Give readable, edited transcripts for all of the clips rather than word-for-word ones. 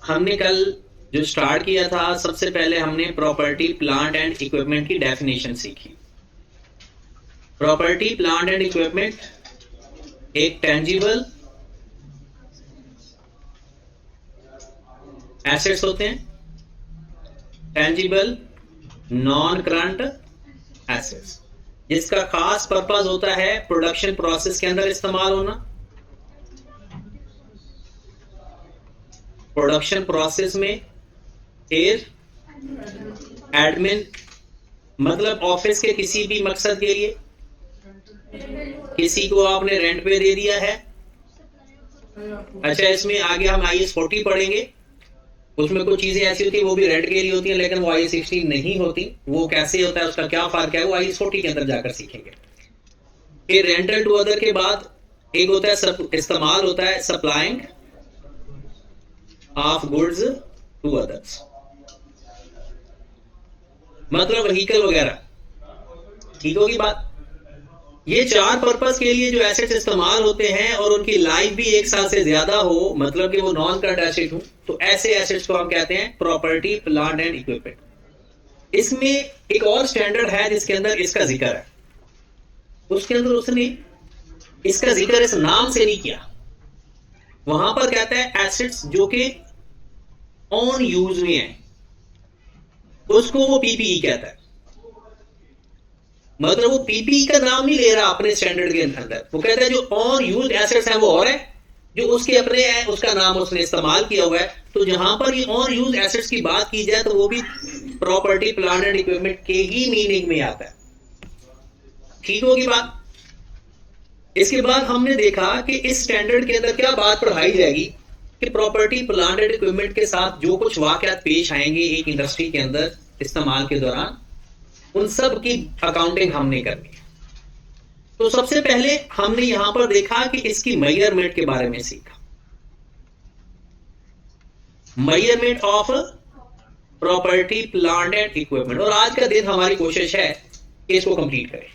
हमने कल जो स्टार्ट किया था, सबसे पहले हमने प्रॉपर्टी प्लांट एंड इक्विपमेंट की डेफिनेशन सीखी। प्रॉपर्टी प्लांट एंड इक्विपमेंट एक टेंजिबल एसेट्स होते हैं, टेंजिबल नॉन करंट एसेट्स, जिसका खास पर्पस होता है प्रोडक्शन प्रोसेस के अंदर इस्तेमाल होना। प्रोडक्शन प्रोसेस में फिर एडमिन मतलब ऑफिस के किसी भी मकसद के लिए, किसी को आपने रेंट पे दे दिया है। अच्छा, इसमें आगे हम IAS 40 पढ़ेंगे, उसमें कुछ चीजें ऐसी होती है वो भी रेंट के लिए होती है, लेकिन वो IAS 16 नहीं होती। वो कैसे होता है, उसका क्या फर्क है, वो IAS 40 के अंदर जाकर सीखेंगे। फिर रेंटल टू अदर के बाद एक होता है इस्तेमाल होता है supplying of goods to others, मतलब व्हीकल वगैरह। ठीक होगी बात। ये चार पर्पस के लिए जो एसेट्स इस्तेमाल होते हैं और उनकी लाइफ भी 1 साल से ज्यादा हो, मतलब कि वो नॉन करंट एसेट हो, तो ऐसे एसेट्स को हम कहते हैं प्रॉपर्टी प्लांट एंड इक्विपमेंट। इसमें एक और स्टैंडर्ड है जिसके अंदर इसका जिक्र है, उसके अंदर उसने इसका जिक्र इस नाम से नहीं किया। वहां पर कहता है एसेट्स जो कि ऑन यूज में है, उसको वो PPE कहता है। मतलब वो PPE का नाम नहीं ले रहा अपने स्टैंडर्ड के अंदर, वो कहता है जो ऑन यूज एसेट्स है वो और है, जो उसके अपने है उसका नाम उसने इस्तेमाल किया हुआ है। तो जहां पर ये ऑन यूज एसेट्स की बात की जाए तो वो भी प्रॉपर्टी प्लांट एंड इक्विपमेंट के ही मीनिंग में आता है। ठीक होगी बात। इसके बाद हमने देखा कि इस स्टैंडर्ड के अंदर क्या बात पढ़ाई जाएगी कि प्रॉपर्टी प्लांट एंड इक्विपमेंट के साथ जो कुछ वाकयात पेश आएंगे एक इंडस्ट्री के अंदर इस्तेमाल के दौरान, उन सब की अकाउंटिंग हमने करनी है। तो सबसे पहले हमने यहां पर देखा कि इसकी मेजरमेंट के बारे में सीखा, measurement of property plant and equipment. और आज का दिन हमारी कोशिश है कि इसको कंप्लीट करें।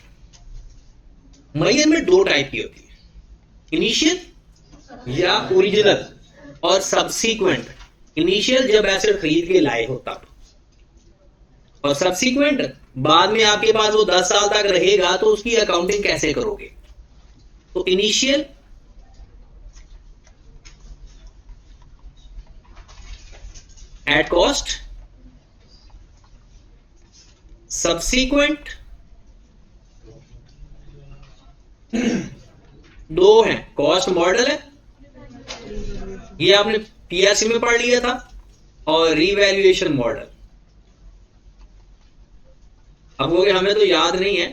मेजरमेंट 2 टाइप की होती है, इनिशियल या ओरिजिनल और सब्सीक्वेंट। इनिशियल जब एसेट खरीद के लाए होता, और सब्सीक्वेंट बाद में आपके पास वो 10 साल तक रहेगा, तो उसकी अकाउंटिंग कैसे करोगे। तो इनिशियल एट कॉस्ट, सब्सीक्वेंट 2 है। कॉस्ट मॉडल है, ये आपने PRC में पढ़ लिया था, और रिवैल्यूएशन मॉडल। अब वो हमें तो याद नहीं है,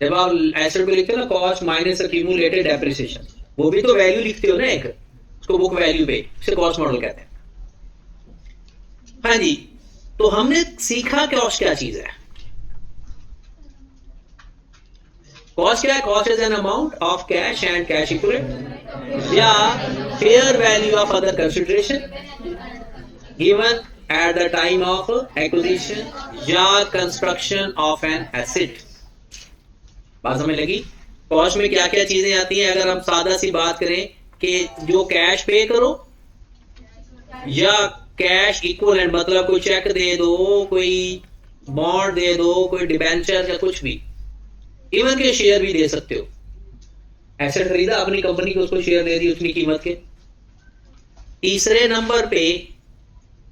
जब आप एसेट को लिखते हो ना कॉस्ट माइनस एक्यूमुलेटेड डेप्रिसिएशन, वो भी तो वैल्यू लिखते हो ना एक, उसको बुक वैल्यू पे, उसे कॉस्ट मॉडल कहते हैं। हाँ जी, तो हमने सीखा कॉस्ट क्या चीज है। कॉस्ट क्या है? Cost is an amount of cash and cash equivalent या fair value of other consideration given at the time of acquisition या कंस्ट्रक्शन ऑफ एन एसेट। बात समझ लगी? कॉस्ट में क्या क्या चीजें आती हैं? अगर हम सादा सी बात करें कि जो कैश पे करो या कैश इक्विवेलेंट, मतलब कोई चेक दे दो, कोई बॉन्ड दे दो, कोई डिबेंचर या कुछ भी, इवन के शेयर भी दे सकते हो। एसेट खरीदा अपनी कंपनी को, उसको शेयर दे दी उतनी कीमत के। तीसरे नंबर पे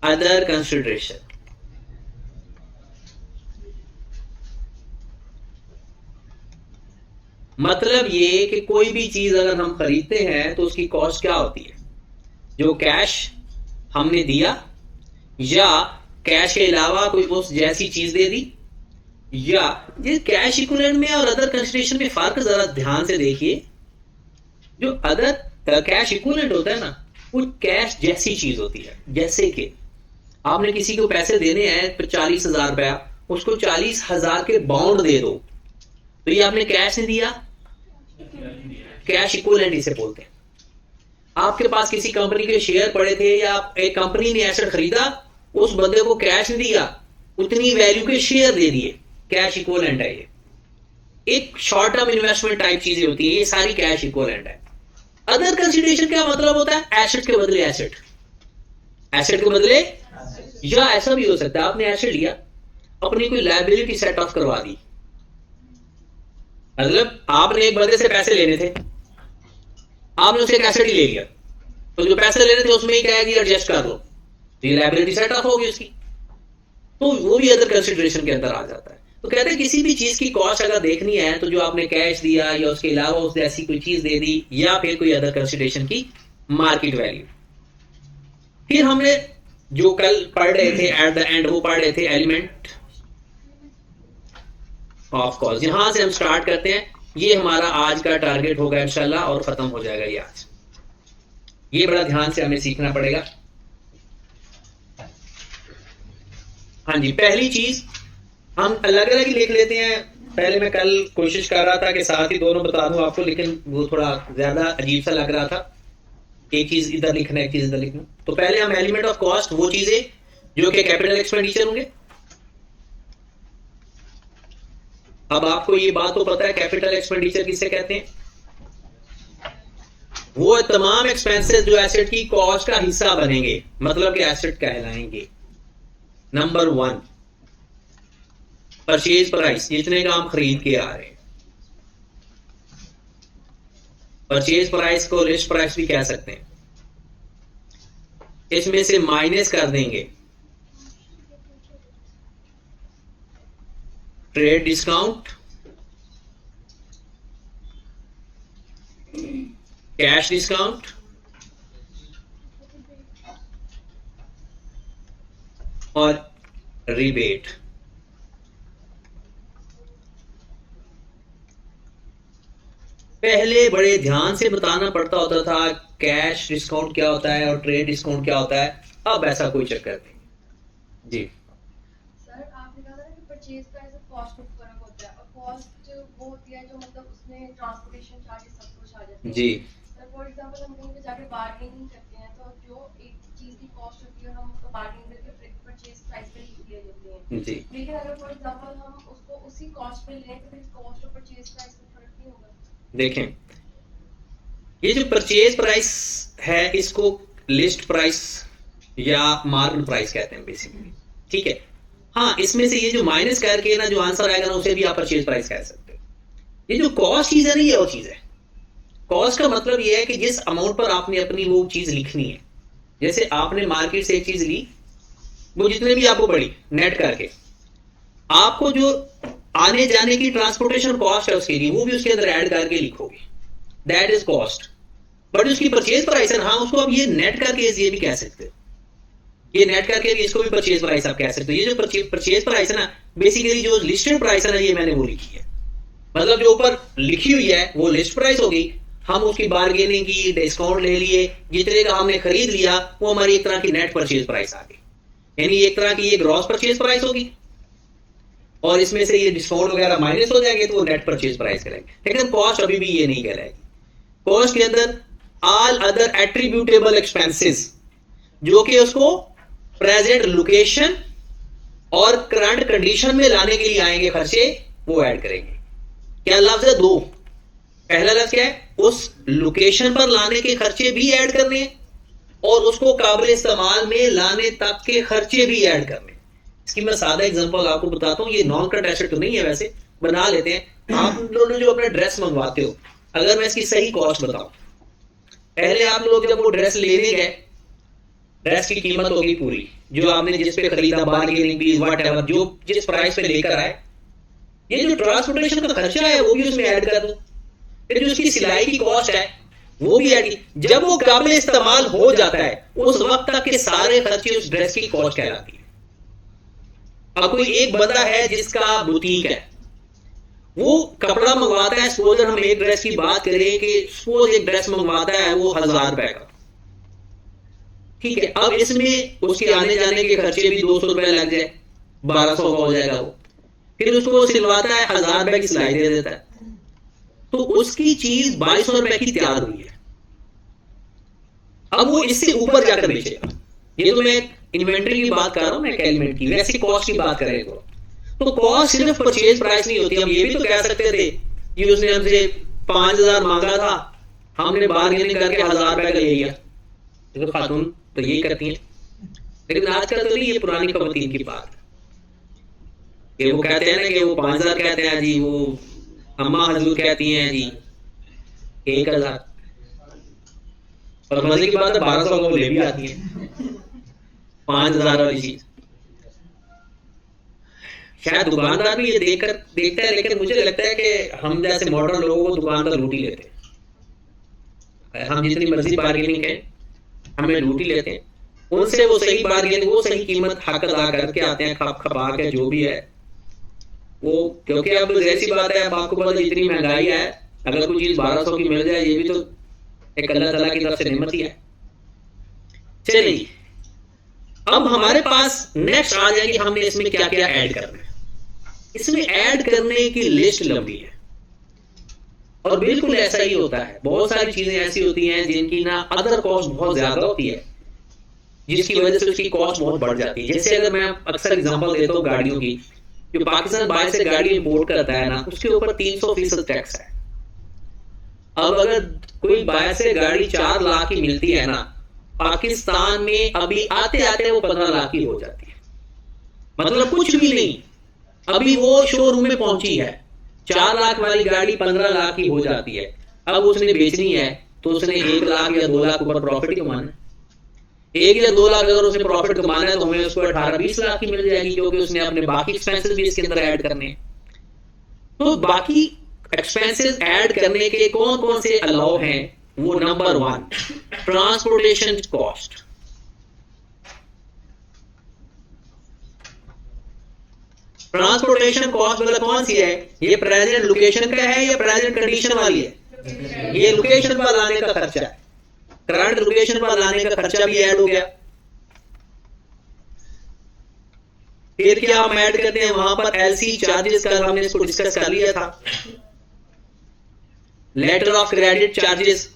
अदर कंसिडरेशन, मतलब ये कि कोई भी चीज अगर हम खरीदते हैं तो उसकी कॉस्ट क्या होती है? जो कैश हमने दिया या कैश के अलावा कोई उस जैसी चीज दे दी, या ये कैश इक्विवेलेंट में और अदर कंसिडरेशन में फर्क जरा ध्यान से देखिए। जो अदर कैश इक्विवेलेंट होता है ना, वो कैश जैसी चीज होती है। जैसे कि आपने किसी को पैसे देने हैं 40,000 रुपया, उसको 40,000 के बॉन्ड दे दो, तो ये आपने कैश नहीं दिया, कैश इक्विवेलेंट इसे बोलते हैं। आपके पास किसी कंपनी के शेयर पड़े थे या एक कंपनी ने एसेट खरीदा, उस बंदे को कैश नहीं दिया, उतनी वैल्यू के शेयर दे दिए, कैश इक्विवेलेंट है। ये एक शॉर्ट टर्म इन्वेस्टमेंट टाइप चीजें होती है, ये सारी कैश इक्विवेलेंट है। अदर कंसिडरेशन क्या मतलब होता है? एसेट के बदले एसेट। एसेट के बदले, या ऐसा भी हो सकता है आपने एसेट लिया, अपनी कोई लायबिलिटी सेट ऑफ करवा दी, मतलब आपने एक बंदे से पैसे लेने थे, आपने उसे एक एसेट ही ले लिया, तो जो पैसे लेने थे उसमें ही क्या है कि एडजस्ट कर दो, तो ये लायबिलिटी सेट ऑफ होगी उसकी, तो वो भी अदर कंसिडरेशन के अंदर आ जाता है। तो कहते हैं किसी भी चीज की कॉस्ट अगर देखनी है तो जो आपने कैश दिया या उसके अलावा उस ऐसी कोई चीज दे दी या फिर कोई अदर कंसिडरेशन की मार्केट वैल्यू। फिर हमने जो कल पढ़ रहे थे एट द एंड वो पढ़ रहे थे एलिमेंट ऑफ कॉस्ट। यहां से हम स्टार्ट करते हैं, ये हमारा आज का टारगेट होगा इंशाल्लाह और खत्म हो जाएगा ये आज। ये बड़ा ध्यान से हमें सीखना पड़ेगा। हाँ जी, पहली चीज हम अलग अलग ही लिख लेते हैं। पहले मैं कल कोशिश कर रहा था कि साथ ही दोनों बता दूं आपको, लेकिन वो थोड़ा ज्यादा अजीब सा लग रहा था, एक चीज इधर लिखना एक चीज इधर लिखना। तो पहले हम एलिमेंट ऑफ कॉस्ट, वो चीजें जो कि कैपिटल एक्सपेंडिचर होंगे। अब आपको ये बात तो पता है कैपिटल एक्सपेंडिचर किसे कहते हैं, वो तमाम एक्सपेंसेस जो एसेट की कॉस्ट का हिस्सा बनेंगे, मतलब कि एसेट कहलाएंगे। नंबर 1 परचेज प्राइस, जितने का हम खरीद के आ रहे हैं। परचेज प्राइस को लिस्ट प्राइस भी कह सकते हैं। इसमें से माइनस कर देंगे ट्रेड डिस्काउंट, कैश डिस्काउंट और रिबेट। पहले बड़े ध्यान से बताना पड़ता होता था कैश डिस्काउंट क्या होता है और ट्रेड डिस्काउंट क्या होता है, अब ऐसा कोई चक्कर नहीं जी। सर आपने कहा था कि परचेज प्राइस और कॉस्ट में फर्क होता है, और कॉस्ट वो होती है जो मतलब उसमें ट्रांसपोर्टेशन चार्जेस सब कुछ आ जाते हैं जी। सर। फॉर एग्जांपल हम कहीं पे जाके बार्गेनिंग करते हैं तो जो एक चीज की कॉस्ट होती है हम उसको बार्गेनिंग करके परचेज प्राइस पे लिख दिए देते हैं जी। लेकिन अगर फॉर एग्जांपल हम उसको उसी कॉस्ट पे लें तो फिर कॉस्ट और परचेज प्राइस में फर्क नहीं होगा? देखें, ये जो परचेज प्राइस है इसको लिस्ट प्राइस या मार्केट प्राइस कहते हैं बेसिकली, ठीक है। हाँ, इसमें से ये जो माइनस करके ना जो आंसर आएगा ना उसे भी आप परचेज प्राइस कह सकते हो। ये जो कॉस्ट चीज है ना, ये और चीज है। कॉस्ट का मतलब ये है कि जिस अमाउंट पर आपने अपनी वो चीज लिखनी है, जैसे आपने मार्केट से एक चीज ली, वो जितने भी आपको पड़ी नेट करके, आपको जो आने जाने की ट्रांसपोर्टेशन कॉस्ट है उसके लिए वो भी उसके अंदर ऐड करके लिखोगे, दैट इज कॉस्ट। बट उसकी परचेज प्राइस है, हाँ उसको आप ये नेट करके ये भी कह सकते हो, ये नेट करके भी इसको भी परचेज प्राइस आप कह सकते हो। ये जो परचेज प्राइस है ना, बेसिकली जो लिस्टेड प्राइस है ना, ये मैंने वो लिखी है, मतलब जो ऊपर लिखी हुई है वो लिस्ट प्राइस होगी। हम उसकी बार्गेनिंग की, डिस्काउंट ले लिए, जितने का हमने खरीद लिया वो हमारी एक तरह की नेट परचेज प्राइस आ गई, यानी एक तरह की ये ग्रॉस परचेज प्राइस होगी, और इसमें से ये डिस्काउंट वगैरह माइनस हो जाएंगे तो वो नेट परचेज प्राइस कहलाएगी। लेकिन कॉस्ट अभी भी ये नहीं कहलाएगी। कॉस्ट के अंदर ऑल अदर एट्रीब्यूटेबल एक्सपेंसेस, जो कि उसको प्रेजेंट लोकेशन और करंट कंडीशन में लाने के लिए आएंगे खर्चे, वो ऐड करेंगे। क्या लफ्ज है? दो। पहला लफ्ज क्या है? उस लोकेशन पर लाने के खर्चे भी ऐड करने हैं और उसको काबिल इस्तेमाल में लाने तक के खर्चे भी ऐड करने। इसकी मैं सादा एग्जांपल आपको बताता हूं, ये नॉन करंट एसेट तो नहीं है, वैसे बना लेते हैं। आप लोग जो अपना ड्रेस मंगवाते हो, अगर मैं इसकी सही कॉस्ट बताऊं, पहले आप लोग जब वो ड्रेस लेने गए, ड्रेस की कीमत होगी पूरी, जो आपने जिस पे खरीदा, बार्गेनिंग भी वट एवर, जो जिस प्राइस पे लेकर आए, ये जो ट्रांसपोर्टेशन का खर्चा है वो भी उसमें ऐड कर दो, फिर जो उसकी सिलाई की कॉस्ट है वो भी ऐड की। जब वो काबिल इस्तेमाल हो जाता है उस वक्त तक के सारे खर्चे उस ड्रेस की कॉस्ट कहलाती है। अब कोई एक बंदा है जिसका बुटीक है, वो कपड़ा मंगवाता है, सपोज हम एक ड्रेस की बात करें कि सपोज एक ड्रेस मंगवाता है वो 1000 रुपए का, ठीक है। अब इसमें उसके आने जाने के खर्चे भी 200 रुपए लग जाए, 1200 का हो जाएगा वो, फिर उसको सिलवाता है, 1000 रुपए की सिलाई दे देता है, तो उसकी चीज 2200 रुपए की तैयार हुई है। अब वो इससे ऊपर जाकर बेचेगा। ये तो मैं इन्वेंटरी की बात कर रहा हूं, मैं एलिमेंट की, वैसे कॉस्ट की बात करें तो कॉस्ट सिर्फ परचेज प्राइस नहीं होती। हम ये भी तो कह सकते थे कि उसने हमसे 5000 मांगा था, हमने बार्गेनिंग करके 1000 रुपए का ले लिया। तो खातून तो यही करती हैं, लेकिन आजकल तो नहीं, ये पुरानी खवातीन की बात कि वो कहते हैं ना कि वो 5,000 कहते हैं जी, वो अम्मा हजूर कहती हैं जी 1,000, और मजे की बात है 1,200 को ले भी आती है 5,000 वाली चीज। शायद दुकानदार भी ये देखता है, लेकिन मुझे लगता है कि हम जैसे मॉडर्न लोगों को दुकानदार लूट ही लेते हैं। हम जितनी मर्जी बार्गेनिंग करें हमें लूट ही लेते हैं। उनसे वो सही बार्गेन, वो सही कीमत हक अदा करके आते हैं, खप खपा के जो भी है वो। क्योंकि अब जैसी बात है, अब आपको पता जितनी महंगाई है, अगर कोई चीज 1,200 की मिल जाए, ये भी तो एक अल्लाह ताला की तरफ से नेमत ही है। चलिए अब हमारे पास नेक्स्ट आ जाए कि हमने इसमें क्या क्या ऐड करना है। इसमें ऐड करने की लिस्ट लंबी है, और बिल्कुल ऐसा ही होता है। बहुत सारी चीजें ऐसी होती हैं जिनकी ना अदर कॉस्ट बहुत ज्यादा होती है, जिसकी वजह से उसकी कॉस्ट बहुत बढ़ जाती है। जैसे अगर मैं अक्सर एग्जांपल देता हूँ गाड़ियों की, जो पाकिस्तान बाहर से गाड़ी इंपोर्ट करता है ना, उसके ऊपर 300% टैक्स है। अब अगर कोई बाहर से गाड़ी 4 लाख की मिलती है ना, पाकिस्तान में अभी आते आते वो 15 लाख की हो जाती है। मतलब कुछ भी नहीं, अभी वो शोरूम में पहुंची है, 4 लाख वाली गाड़ी 15 लाख की हो जाती है। अब उसने बेचनी है तो उसने 1 लाख या 2 लाख ऊपर प्रॉफिट ही कमाना है। 1 या 2 लाख अगर उसने प्रॉफिट कमाना है तो हमें उसको 18-20 लाख की मिल जाएगी, क्योंकि उसने अपने बाकी एक्सपेंसेस भी इसके अंदर ऐड करने हैं। तो बाकी एक्सपेंसेस ऐड करने के कौन कौन से अलाउ हैं, वो number 1 transportation cost. Transportation cost मतलब कौन सी है? ये प्रेजेंट लोकेशन का है या प्रेजेंट कंडीशन वाली है? ये लोकेशन पर लाने का खर्चा है, करंट लोकेशन पर लाने का खर्चा भी ऐड हो गया। फिर क्या हम ऐड करते हैं वहां पर? एलसी चार्जेस का हमने इसको डिस्कस कर लिया था। लेटर ऑफ क्रेडिट चार्जेस,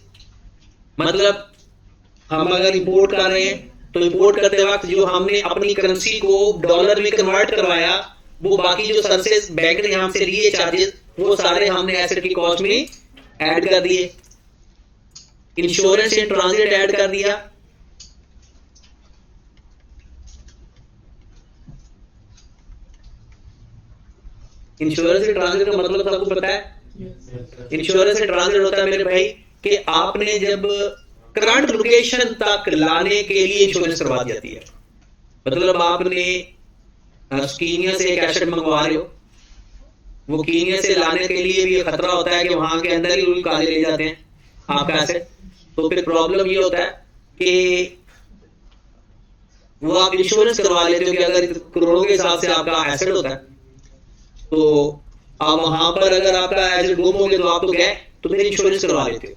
मतलब हम अगर इंपोर्ट कर रहे हैं तो इंपोर्ट करते वक्त जो हमने अपनी करेंसी को डॉलर में कन्वर्ट करवाया, वो बाकी जो सर्विसेज बैंक ने हमसे लिए चार्जेस, वो सारे हमने एसेट की कॉस्ट में ऐड कर दिए। इंश्योरेंस इन ट्रांजिट ऐड कर दिया। इंश्योरेंस इन ट्रांजिट का मतलब सबको पता है। इंश्योरेंस इन ट्रांजिट होता है मेरे भाई कि आपने जब करंट लोकेशन तक लाने के लिए इंश्योरेंस करवा दी जाती है। मतलब आपने कीनिया से एक एसेट मंगवा रहे हो, वो कीनिया से लाने के लिए भी खतरा होता है कि वहां के अंदर ही काले ले जाते हैं आपका एसेट। तो फिर प्रॉब्लम ये होता है कि वो आप इंश्योरेंस करवा लेते हो कि अगर करोड़ों के हिसाब से आपका एसेट होता है, तो आप वहां पर अगर आपका एसेट गुम हो गया तो आप तो गए, तो फिर इंश्योरेंस करवा लेते हो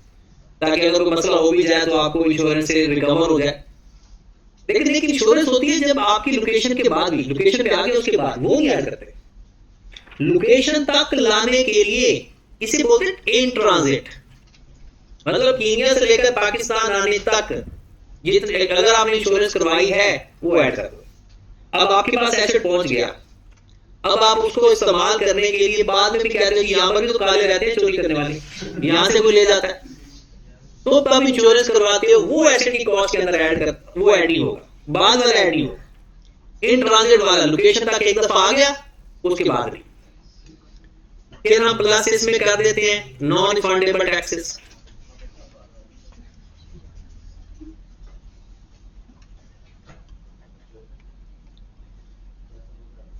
ताकि अगर कोई मसला हो भी जाए तो आपको इंश्योरेंस से रिकवर हो जाए। लेकिन एक इंश्योरेंस होती है जब आपकी लोकेशन के बाद भी, लोकेशन पे आ गए उसके बाद, वो नहीं ऐड करते। लोकेशन तक लाने के लिए इसे बोलते हैं इन ट्रांजिट, मतलब कीनिया से लेकर पाकिस्तान आने तक ये अगर आपने इंश्योरेंस करवाई है वो ऐड कर दो। अब आपके पास एसेट पहुंच गया, अब आप उसको इस्तेमाल करने के लिए बाद में भी कहते हो कि यहाँ पर भी तो काले रहते हैं चोरी करने वाले, यहां से कोई ले जाता है, तो तब इंश्योरेंस करवाते हो, वो एसेट की कॉस्ट के अंदर ऐड कर, वो ऐड ही होगा, बाद वाला ऐड ही होगा। इन ट्रांजिट वाला लोकेशन तक एक दफा आ गया, उसके बाद भी फिर हम प्लस इसमें कर देते हैं नॉन रिफंडेबल टैक्सेस।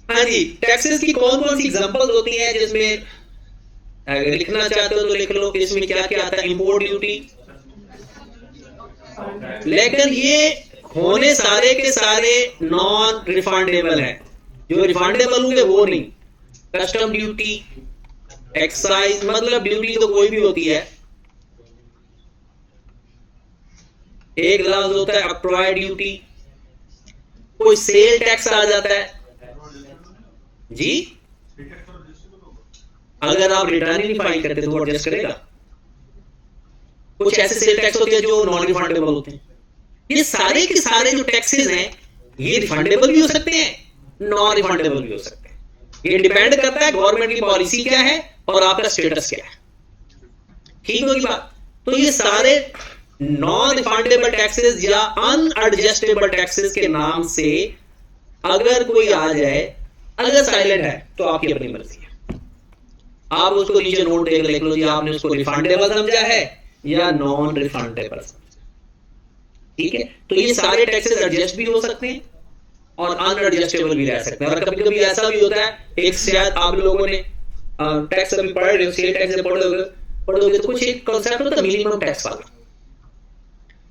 हाँ जी, टैक्सेस की कौन कौन सी एग्जांपल्स होती हैं जिसमें अगर लिखना चाहते हो तो लिख लो कि इसमें क्या क्या आता है। इंपोर्ट ड्यूटी, लेकिन ये होने सारे के सारे नॉन रिफंडेबल है, जो रिफंडेबल होंगे वो नहीं। कस्टम ड्यूटी, एक्साइज, मतलब ड्यूटी तो कोई भी होती है। एक लफ्ज होता है अक्ट्रॉय ड्यूटी, कोई सेल टैक्स आ जाता है जी, अगर आप रिटर्न ही नहीं फाइल करते तो वो एडजस्ट करेगा। कुछ ऐसे सेल टैक्स होते हैं जो नॉन रिफंडेबल होते हैं। ये सारे के सारे जो टैक्सेस हैं ये रिफंडेबल भी हो सकते हैं, नॉन रिफंडेबल भी हो सकते हैं। ये डिपेंड करता है गवर्नमेंट की पॉलिसी क्या है और आपका स्टेटस क्या है। ठीक होगी बात। तो ये सारे नॉन रिफंडेबल टैक्सेस या अनएडजस्टेबल टैक्सेस के नाम से अगर कोई आ जाए, अगर साइलेंट है तो आपकी अपनी मर्जी है, आप उसको नीचे नोट देख लो जी, आपने उसको रिफंडेबल समझा है या नॉन रिफंडेबल समझा। ठीक है, तो ये सारे टैक्सेस एडजस्ट भी हो सकते हैं और अनएडजस्टेबल भी रह सकते हैं। और कभी कभी ऐसा भी होता है, एक शायद आप लोगों ने टैक्स अभी पढ़ रहे हो, सेल टैक्स पढ़ोगे तो कुछ एक कॉन्सेप्ट होता है मिनिमम टैक्स वाला।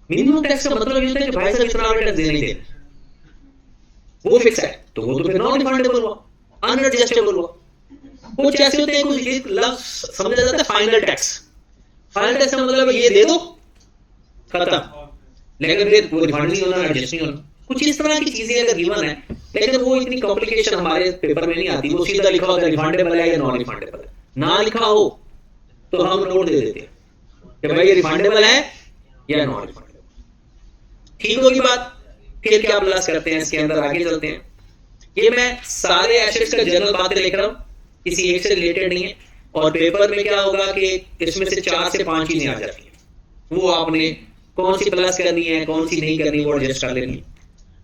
मिनिमम टैक्स का मतलब ये होता है कि भाई साहब इतना टैक्स देना ही देना, वो फिक्स है, तो वो तो फिर नॉन रिफंडेबल हुआ, अनएडजस्टेबल हुआ। कुछ ऐसे होते हैं, कुछ एक लफ्ज समझा जाता है फाइनल टैक्स। फाइनल टैक्स का मतलब ये दे दो खत्म, लेकिन फिर वो रिफंड नहीं होना, एडजस्ट नहीं होना। कुछ इस तरह की चीजें अगर गिवन है, लेकिन वो इतनी कॉम्प्लिकेशन हमारे पेपर में नहीं आती, वो सीधा लिखा होता है रिफंडेबल है या नॉन रिफंडेबल है। ना लिखा हो तो हम नोट दे देते हैं कि भाई ये रिफंडेबल है या नॉन रिफंडेबल। ठीक होगी बात। फिर क्या प्लस करते हैं इसके अंदर, आगे चलते हैं। ये मैं सारे एसेट्स का जनरल बातें लिख रहा हूं, किसी एक से रिलेटेड नहीं है। और पेपर में क्या होगा कि इसमें से 4 से 5 चीजें आ जाती हैं, वो आपने कौन सी प्लस करनी है कौन सी नहीं करनी, वो एडजस्ट कर लेनी।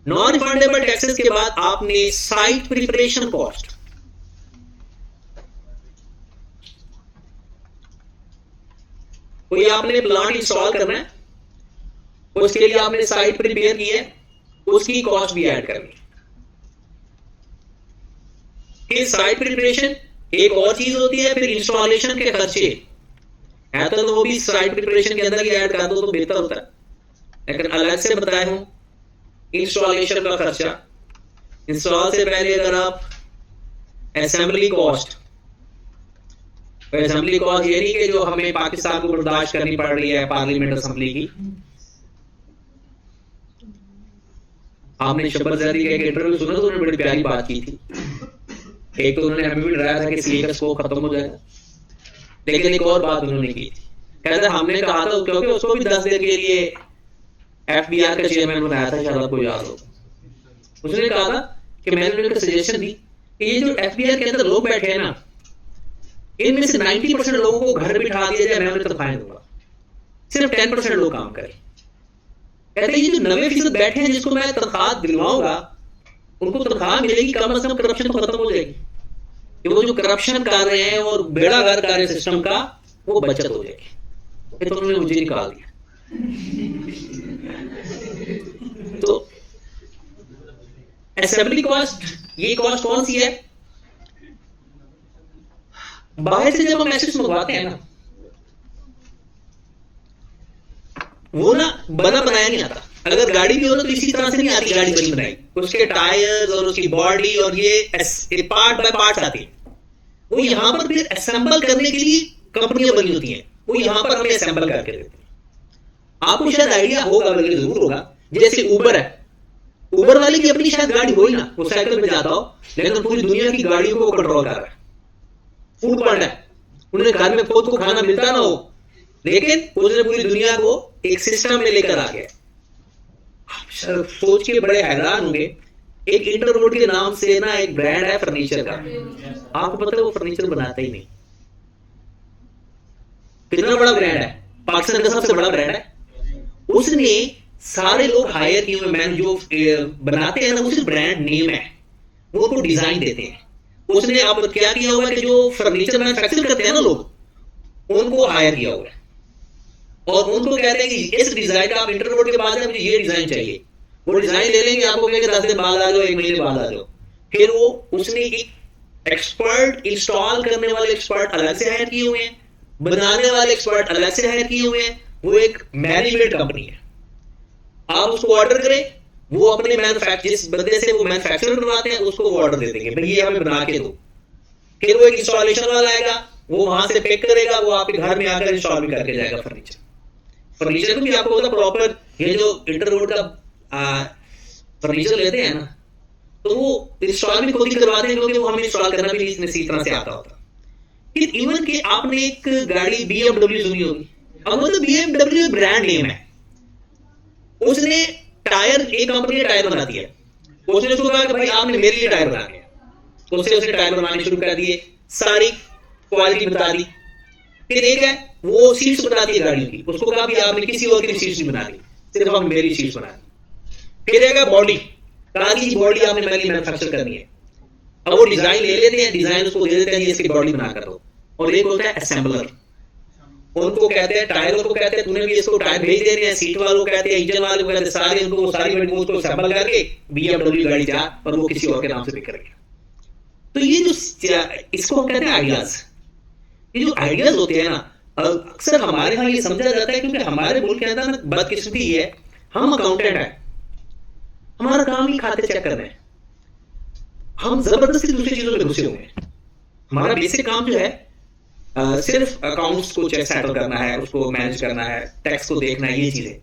नॉन रिफंडेबल टैक्सेस के बाद आपने साइट प्रिपरेशन कॉस्ट, कोई आपने प्लांट इंस्टॉल करना है, उसके लिए आपने साइट प्रिपेयर की है, उसकी कॉस्ट भी ऐड करनी है। फिर साइट प्रिपरेशन एक और चीज होती है, फिर इंस्टॉलेशन के खर्चे है तो वो भी साइट प्रिपरेशन के अंदर ही ऐड कर दो तो बेहतर होता है, लेकिन अलग से बताया हूं। इंस्टॉलेशन का खर्चा, इंस्टॉल से पहले अगर आप असेंबली कॉस्ट, असेंबली कॉस्ट ये नहीं कि जो हमें पाकिस्तान को बर्दाश्त करनी पड़ रही है पार्लियामेंट असेंबली की। आपने शब्बत ज़ैदी का एक इंटरव्यू सुना तो उन्होंने बड़ी प्यारी बात की थी। एक तो उन्होंने हमें भी डराया था कि सीए का स्कोप खत्म हो जाएगा, लेकिन एक और बात उन्होंने की थी, कहते हमने कहा था, क्योंकि उसको भी 10 दिन के लिए एफबीआर का चेयरमैन बनाया था, शायद आपको याद हो। उसने कहा था कि मैंने उनको सजेशन दी कि ये जो एफबीआर के अंदर लोग बैठे हैं ना, इनमें से 90% लोगों को घर बिठा दिया जाए, मैं उन्हें तनख्वाहें दूंगा, सिर्फ 10% लोग काम करें। कहते ये जो 90% बैठे हैं जिसको मैं तनख्वाह दिलवाऊंगा, उनको तनख्वाह मिलेगी, कम से कम करप्शन तो खत्म हो जाएगी। कि वो जो करप्शन कर रहे हैं और बेड़ागर कर रहे हैं सिस्टम का, वो बचत हो जाएगी। तो उन्होंने मुझे निकाल दिया। तो असेंबली कॉस्ट, ये कॉस्ट कौन सी है? बाहर से जब हम मैसेज मंगवाते हैं ना, वो ना बना बनाया नहीं आता। अगर गाड़ी भी हो ना तो इसी तरह से नहीं आती गाड़ी बनी बनाई, उसके टायर्स और उसकी बॉडी और ये पार्ट बाय पार्ट आती है। वो यहां पर फिर असेंबल करने के लिए कंपनियां बनी होती हैं, वो यहां पर हमें असेंबल करके देते हैं। आपको शायद आइडिया होगा, बल्कि जरूर होगा, जैसे उबर है, उबर वाले की अपनी शायद गाड़ी हो ही ना, वो साइकिल पे जाता हो, लेकिन पूरी दुनिया की गाड़ियों को वो कंट्रोल कर रहा है। फूड पांडा है, उन्हें घर में खुद को खाना मिलता ना हो, लेकिन उसने पूरी दुनिया को एक सिस्टम में लेकर आ गया। सोच के बड़े हैरान होंगे, एक इंटरवोड के नाम से ना एक ब्रांड है फर्नीचर का, आपको पता है वो फर्नीचर बनाता ही नहीं। कितना बड़ा ब्रांड है, पाकिस्तान का सबसे बड़ा ब्रांड है। उसने सारे लोग हायर किए हुए मैन जो बनाते हैं ना, उसी ब्रांड नेम है, वो उनको डिजाइन देते हैं। उसने अब क्या किया हुआ है कि जो फर्नीचर मैन्युफैक्चर करते हैं ना लोग, उनको हायर किया हुआ है और उनको कहते हैं कि इस डिजाइन का आप इंटरवोड के बाद मुझे ये डिजाइन चाहिए, वो डिजाइन ले लेंगे, आपको कहेंगे 10 दिन बाद आ जाओ, 1 महीने बाद आ जाओ। फिर वो उसने एक एक्सपर्ट, इंस्टॉल करने वाले एक्सपर्ट अलग से हायर किए हुए हैं, बनाने वाले एक्सपर्ट अलग से हायर किए हुए हैं। वो एक मैनेजमेंट कंपनी है। आप उसको ऑर्डर करें, वो अपने मैन्युफैक्चर, जिस बंदे से वो मैन्युफैक्चर करवाते हैं उसको वो ऑर्डर दे देंगे, भाई ये हमें बना के दो। फिर वो एक इंस्टॉलेशन वाला आएगा, वो वहां से पिक करेगा, वो आपके घर में आकर इंस्टॉल भी करके जाएगा फर्नीचर। फर्नीचर को भी आपको पता प्रॉपर, ये जो इंटरवोड का फर्नीचर लेते हैं ना, तो वो इंस्टॉल भी खुद ही करवाते हैं, क्योंकि वो हमें इंस्टॉल करना भी नहीं इसी तरह से आता होता। फिर इवन कि आपने एक गाड़ी BMW सुनी होगी, अब वो तो BMW ब्रांड नेम है। उसने टायर, एक कंपनी ने टायर बना दिया, उसने उसको कहा कि भाई आपने मेरे लिए टायर बनाने हैं, उसने टायर बनाने शुरू कर दिए, सारी क्वालिटी बता दी। फिर एक है वो सीट्स बनाती है गाड़ियों की, उसको कहा भी आपने किसी और की सीट्स नहीं बना दी, सिर्फ आपने मेरी सीट्स बना दी। फिर एक बॉडी, कार की बॉडी आपने पहले मैन्युफैक्चर करनी है, अब वो डिजाइन ले लेते हैं, डिजाइन उसको दे देते हैं इसकी बॉडी बना कर दो। और एक होता है असेंबलर, उनको कहते हैं टायर को कहते हैं तूने भी इसको टायर भेज दे रहे हैं, सीट वालों को कहते हैं, इंजन वाले को कहते हैं, सारे उनको सारी उसको असेंबल करके BMW गाड़ी जा और वो किसी और के नाम से बिक करेंगे। तो ये जो इसको हम कहते हैं आइडियाज, ये जो आइडियाज होते हैं ना, अक्सर हमारे यहाँ ये समझा जाता है क्योंकि हमारे मुल्क के अंदर ना बदकिस्मती है, हम अकाउंटेंट है, हमारा काम ही खाते चेक करना है, हम जबरदस्ती दूसरी चीजों में घुसे हुए हैं। हमारा बेसिक काम जो है सिर्फ अकाउंट्स को चेक सेटल करना है, उसको मैनेज करना है, टैक्स को देखना है, ये चीजें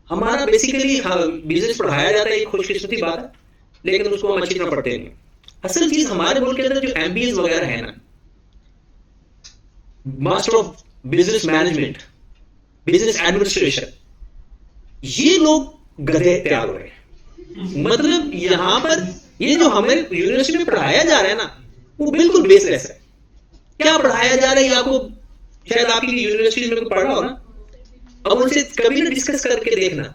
हमारा बेसिकली बिजनेस पढ़ाया जाता है, ये खुशकिस्मती बात है, लेकिन उसको हम अच्छी तरह पढ़ते नहीं। असल चीज हमारे मुल्क के अंदर जो MBAs वगैरह है ना, master of business management, business administration, ये लोग गधे तैयार हो रहे हैं। मतलब यहां पर ये जो हमें यूनिवर्सिटी में पढ़ाया जा रहा है ना, वो बिल्कुल बेसलेस है। क्या पढ़ाया जा रहा है आपको, शायद आपकी यूनिवर्सिटी में पढ़ा हो ना, अब उनसे कभी ना डिस्कस करके देखना।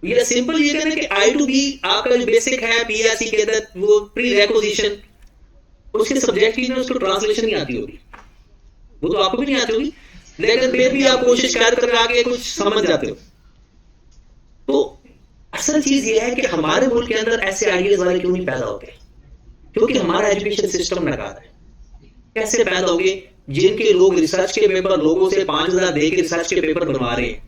ये सिंपल ये कहना कि I to B आपका जो बेसिक है PRC के अंदर, वो प्री रिक्विजिशन, उसके सब्जेक्ट की ना उसको ट्रांसलेशन नहीं आती होगी, वो तो आपको भी नहीं आती होगी, लेकिन फिर भी आप कोशिश कर आगे कुछ समझ जाते हो। तो असल चीज ये है कि हमारे मुल्क के अंदर ऐसे आइडियाज वाले क्यों नहीं पैदा होते, क्योंकि हमारा एजुकेशन सिस्टम नकारा है। कैसे पैदा हो गए, जिनके लोग रिसर्च के पेपर लोगों से 5000 दे के रिसर्च के पेपर बनवा रहे हैं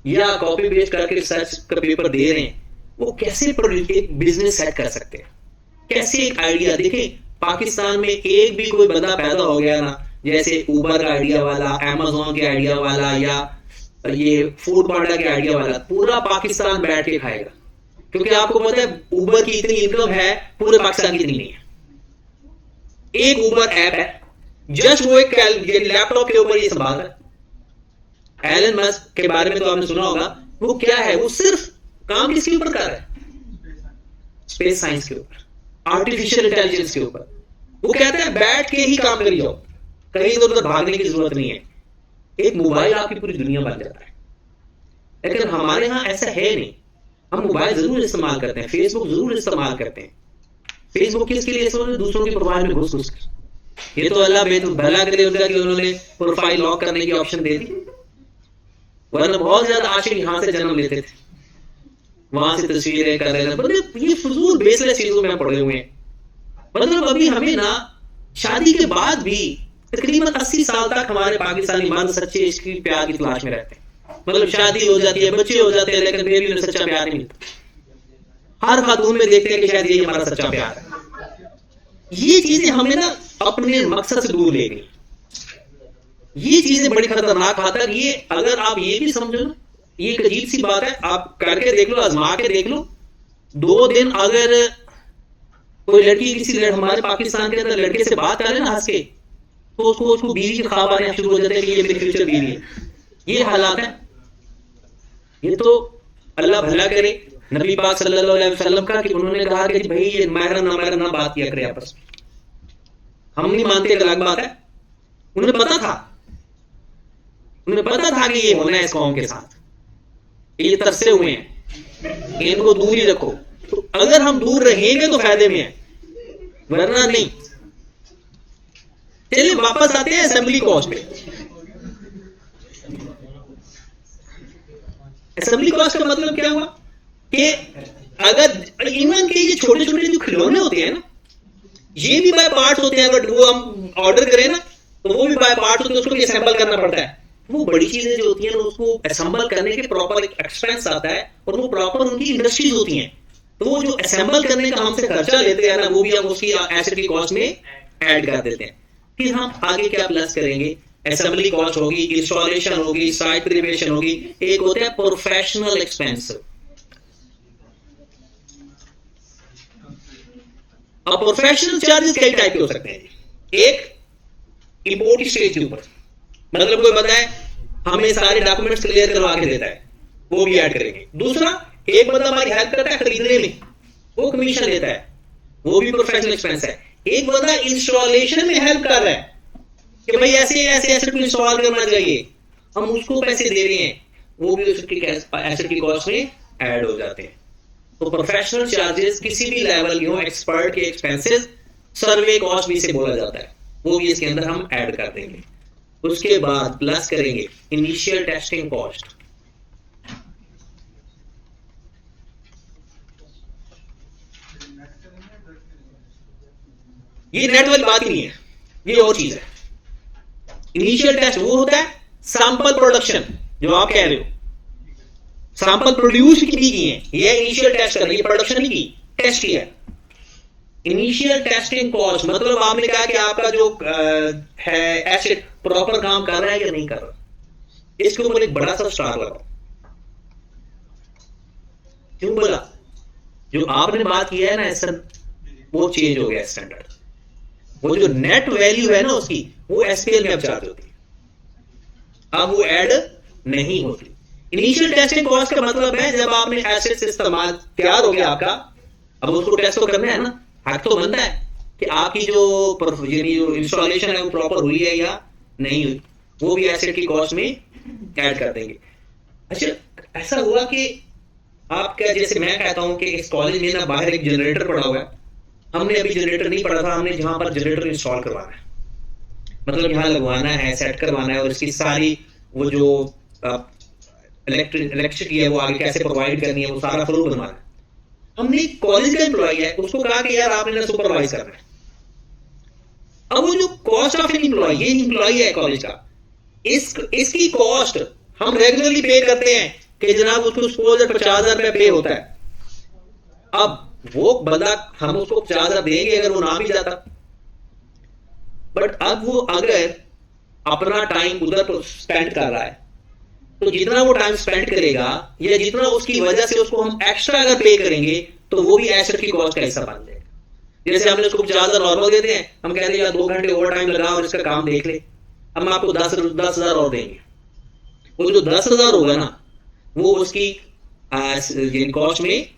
या कॉपी पेस्ट करके रिसर्च का पेपर दे रहे हैं, वो कैसे एक बिजनेस सेट कर सकते हैं, कैसे एक आइडिया। देखें पाकिस्तान में एक भी कोई बंदा पैदा हो गया ना, जैसे उबर का आइडिया वाला, अमेज़न के आइडिया वाला, या ये फूड पांडा के आइडिया वाला, पूरा पाकिस्तान बैठ के खाएगा, क्योंकि आपको पता है उबर की इतनी इनकम है पूरे पाकिस्तान की इतनी नहीं है। एक उबर ऐप है, जस्ट वो एक लैपटॉप के ऊपर ये संभाल है। एलन मस्क के बारे में तो आपने सुना होगा, वो क्या है, वो सिर्फ काम किसके ऊपर कर रहा है, स्पेस साइंस के ऊपर, आर्टिफिशियल इंटेलिजेंस के ऊपर। वो कहता है बैठ के ही काम करी जाओ, कहीं इधर उधर भागने की जरूरत नहीं है, एक मोबाइल आपकी पूरी दुनिया बन जाता है। लेकिन हमारे यहां ऐसा है नहीं, हम मोबाइल जरूर इस्तेमाल करते हैं, फेसबुक जरूर इस्तेमाल करते हैं। फेसबुक किसके लिए इस्तेमाल, दूसरों के प्रोफाइल में घुस घुस, ये तो अल्लाह भला करे उनका कि उन्होंने प्रोफाइल लॉक करने की ऑप्शन दे दी, वरना बहुत ज्यादा आशिक यहां से जन्म लेते थे, वहां से तस्वीरें कर रहे थे। मतलब ये फजूल बेसलेस चीजों में पड़े हुए हैं। मतलब अभी हमें ना शादी के बाद भी तकरीबन 80 साल तक हमारे पाकिस्तानी मर्द सच्चे इश्क प्यार की तलाश में रहते हैं। मतलब शादी हो जाती है, बच्चे हो जाते हैं, लेकिन फिर भी उन्हें सच्चा प्यार नहीं मिलता। हर खातून में देखते हैं कि शायद ये हमारा सच्चा प्यार है। ये चीजें हमें ना अपने मकसद से दूर ले गई, ये चीजें बड़ी खतरनाक बात है। ये अगर आप ये भी समझो ना, ये एक अजीब सी बात है, आप करके देख लो, आजमा के देख लो। 2 दिन अगर कोई लड़की किसी हमारे पाकिस्तान के अंदर लड़के से बात करे ना हंस के, तो उसको बीवी के ख्वाब आने शुरू हो जाते हैं कि ये मेरी फ्यूचर बीवी है। ये हालात है। ये तो अल्लाह भला करे नबी पाक सल्लल्लाहु अलैहि वसल्लम का, कि उन्होंने कहा कि भाई ये महरम ना बात किया करे आपस में, हम नहीं मानते, एक अलग बात है। उन्हें पता था कि ये होना है इस कौम के साथ, ये तरसे हुए हैं, इनको दूर ही रखो। तो अगर हम दूर रहेंगे तो फायदे में है, वरना नहीं। चलिए वापस आते हैं असेंबली कॉस्ट पे। असेंबली कॉस्ट का मतलब क्या हुआ कि अगर इवन के ये छोटे छोटे जो खिलौने होते हैं ना, ये भी बाय पार्ट्स होते हैं। अगर वो हम ऑर्डर करें ना तो वो भी बाय पार्ट्स होते हैं, उसको भी असेंबल करना पड़ता है। वो बड़ी चीजें जो होती हैं उसको असेंबल करने के प्रॉपर एक्सपेंस आता है, और वो प्रॉपर उनकी इंडस्ट्रीज होती हैं। तो वो जो असेंबल करने का हमसे खर्चा लेते हैं ना, वो भी हम उसकी एसेट की कॉस्ट में ऐड कर देते हैं। फिर हम आगे क्या प्लस करेंगे, असेंबली कॉस्ट होगी, इंस्टॉलेशन होगी, साइट प्रिपरेशन होगी, एक होता है प्रोफेशनल एक्सपेंस। अब प्रोफेशनल चार्जेस कई टाइप के हो सकते हैं। एक इंपोर्ट स्टेज के ऊपर, मतलब कोई बंदा है हमें सारे डॉक्यूमेंट्स क्लियर करवा के देता है, वो भी ऐड करेंगे। दूसरा, एक बंदा हमारी हेल्प करता है खरीदने में, वो कमीशन लेता है, वो भी प्रोफेशनल एक्सपेंस है। एक बंदा इंस्टॉलेशन में हेल्प कर रहा है, कि भाई ऐसे ऐसे एसेट को इंस्टॉल करना चाहिए, हम उसको पैसे दे रहे हैं, वो भी उसकी एसेट की कॉस्ट में ऐड हो जाते हैं। तो प्रोफेशनल चार्जेस किसी भी लेवल की हो, एक्सपर्ट के एक्सपेंसेस, सर्वे कॉस्ट भी इसे बोला जाता है, वो भी इसके अंदर हम ऐड कर देंगे। उसके बाद प्लस करेंगे इनिशियल टेस्टिंग कॉस्ट। ये नेट वाली बात ही नहीं है, ये और चीज है। इनिशियल टेस्ट वो होता है सैंपल प्रोडक्शन, जो आप कह रहे हो, सैंपल प्रोड्यूस की है, ये इनिशियल टेस्ट कर रही है, प्रोडक्शन नहीं की, टेस्ट किया। इनिशियल टेस्टिंग कॉस्ट मतलब आपने कहा कि आपका जो है एसेट प्रॉपर काम कर रहा है या नहीं कर रहा, इसके ऊपर एक बड़ा सा स्टार लगाओ। क्यों बोला? जो आपने बात किया है ना एसएन, वो चेंज हो गया स्टैंडर्ड, वो जो नेट वैल्यू है ना उसकी, वो एसपीएल में अब चार्ज होती है, अब वो ऐड नहीं होती। इनिशियल टेस्टिंग कॉस्ट का मतलब है जब आपने एसेट इस्तेमाल तैयार हो गया आपका, अब उसको टेस्ट तो करना है ना, हक तो बनता है कि आपकी जो इंस्टॉलेशन है वो प्रॉपर हुई है या नहीं हुई, वो भी एसेट की कॉस्ट में ऐड कर देंगे। अच्छा, ऐसा हुआ कि आपका, जैसे मैं कहता हूं कि इस कॉलेज में ना बाहर एक जनरेटर पड़ा हुआ है, हमने अभी जनरेटर नहीं पड़ा था, हमने जहां पर जनरेटर इंस्टॉल करवाना है, मतलब यहाँ लगवाना है, सेट करवाना है, और इसकी सारी वो जो इलेक्ट्रिसिटी है वो आगे कैसे प्रोवाइड करनी है, वो सारा फ्लो बनवाना है। हमने कॉलेज का एम्प्लॉय है, उसको कहा कि यार आपने ना सुपरवाइज करना है। अब वो जो कॉस्ट ऑफ एन एम्प्लॉय, ये एम्प्लॉय है कॉलेज का, इसकी कॉस्ट हम रेगुलरली पे करते हैं कि जनाब उसको सपोज 50,000 रुपया पे होता है। अब वो बंदा, हम उसको 50,000 देंगे अगर वो ना भी जाता, बट अब वो अगर अपना टाइम उधर स्पेंड कर रहा है, तो जितना वो टाइम स्पेंड करेगा या जितना उसकी वजह से उसको हम एक्स्ट्रा अगर पे करेंगे, तो वो भी एसेट की कॉस्ट का हिस्सा बन जाएगा। जैसे हमने उसको 50,000 नॉर्मल देते हैं, हम कहते हैं यार 2 घंटे ओवर टाइम लगा और इसका काम देख ले, हम आपको 10,000 और देंगे। वो जो 10,000 होगा ना, वो उसकी कॉस्ट में,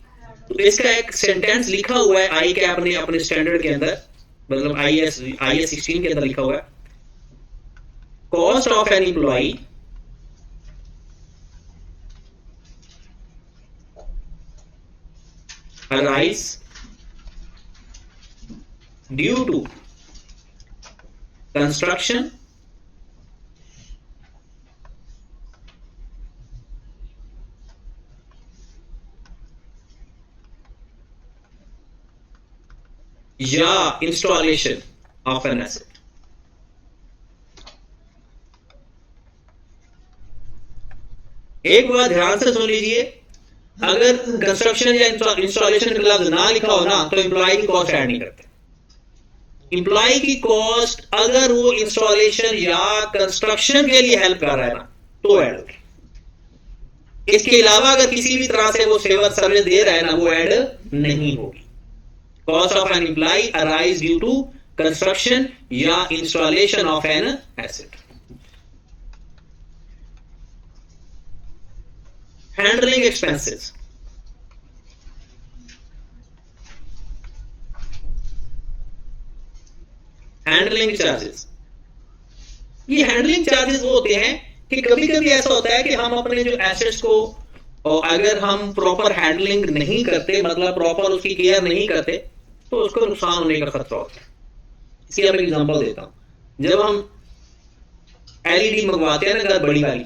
तो इसका एक सेंटेंस लिखा हुआ है आई कैप ने अपने स्टैंडर्ड के अंदर, मतलब IS 16 के अंदर लिखा हुआ है, cost of an employ arise due to construction या इंस्टॉलेशन ऑफ एन एसेट। एक बात ध्यान से सुन लीजिए, अगर कंस्ट्रक्शन या इंस्टॉलेशन का लफ्ज ना लिखा हो ना, तो एम्प्लॉय की कॉस्ट ऐड नहीं करते। एम्प्लॉय की कॉस्ट अगर वो इंस्टॉलेशन या कंस्ट्रक्शन के लिए हेल्प कर रहा है ना, तो ऐड होगी। इसके अलावा अगर किसी भी तरह से वो सेवा सर्विस दे रहा है ना, वो ऐड नहीं होगी। Cost of an employ arise due to construction या installation of an asset. Handling expenses, handling charges, ये हैंडलिंग चार्जेस वो होते हैं कि कभी कभी ऐसा होता है कि हम अपने जो एसेट्स को, और अगर हम प्रॉपर हैंडलिंग नहीं करते, मतलब प्रॉपर उसकी केयर नहीं करते, तो उसको नुकसान होने का खतरा होता है। इसकी मैं एग्जांपल देता हूं, जब हम LED मंगवाते हैं ना घर बड़ी वाली,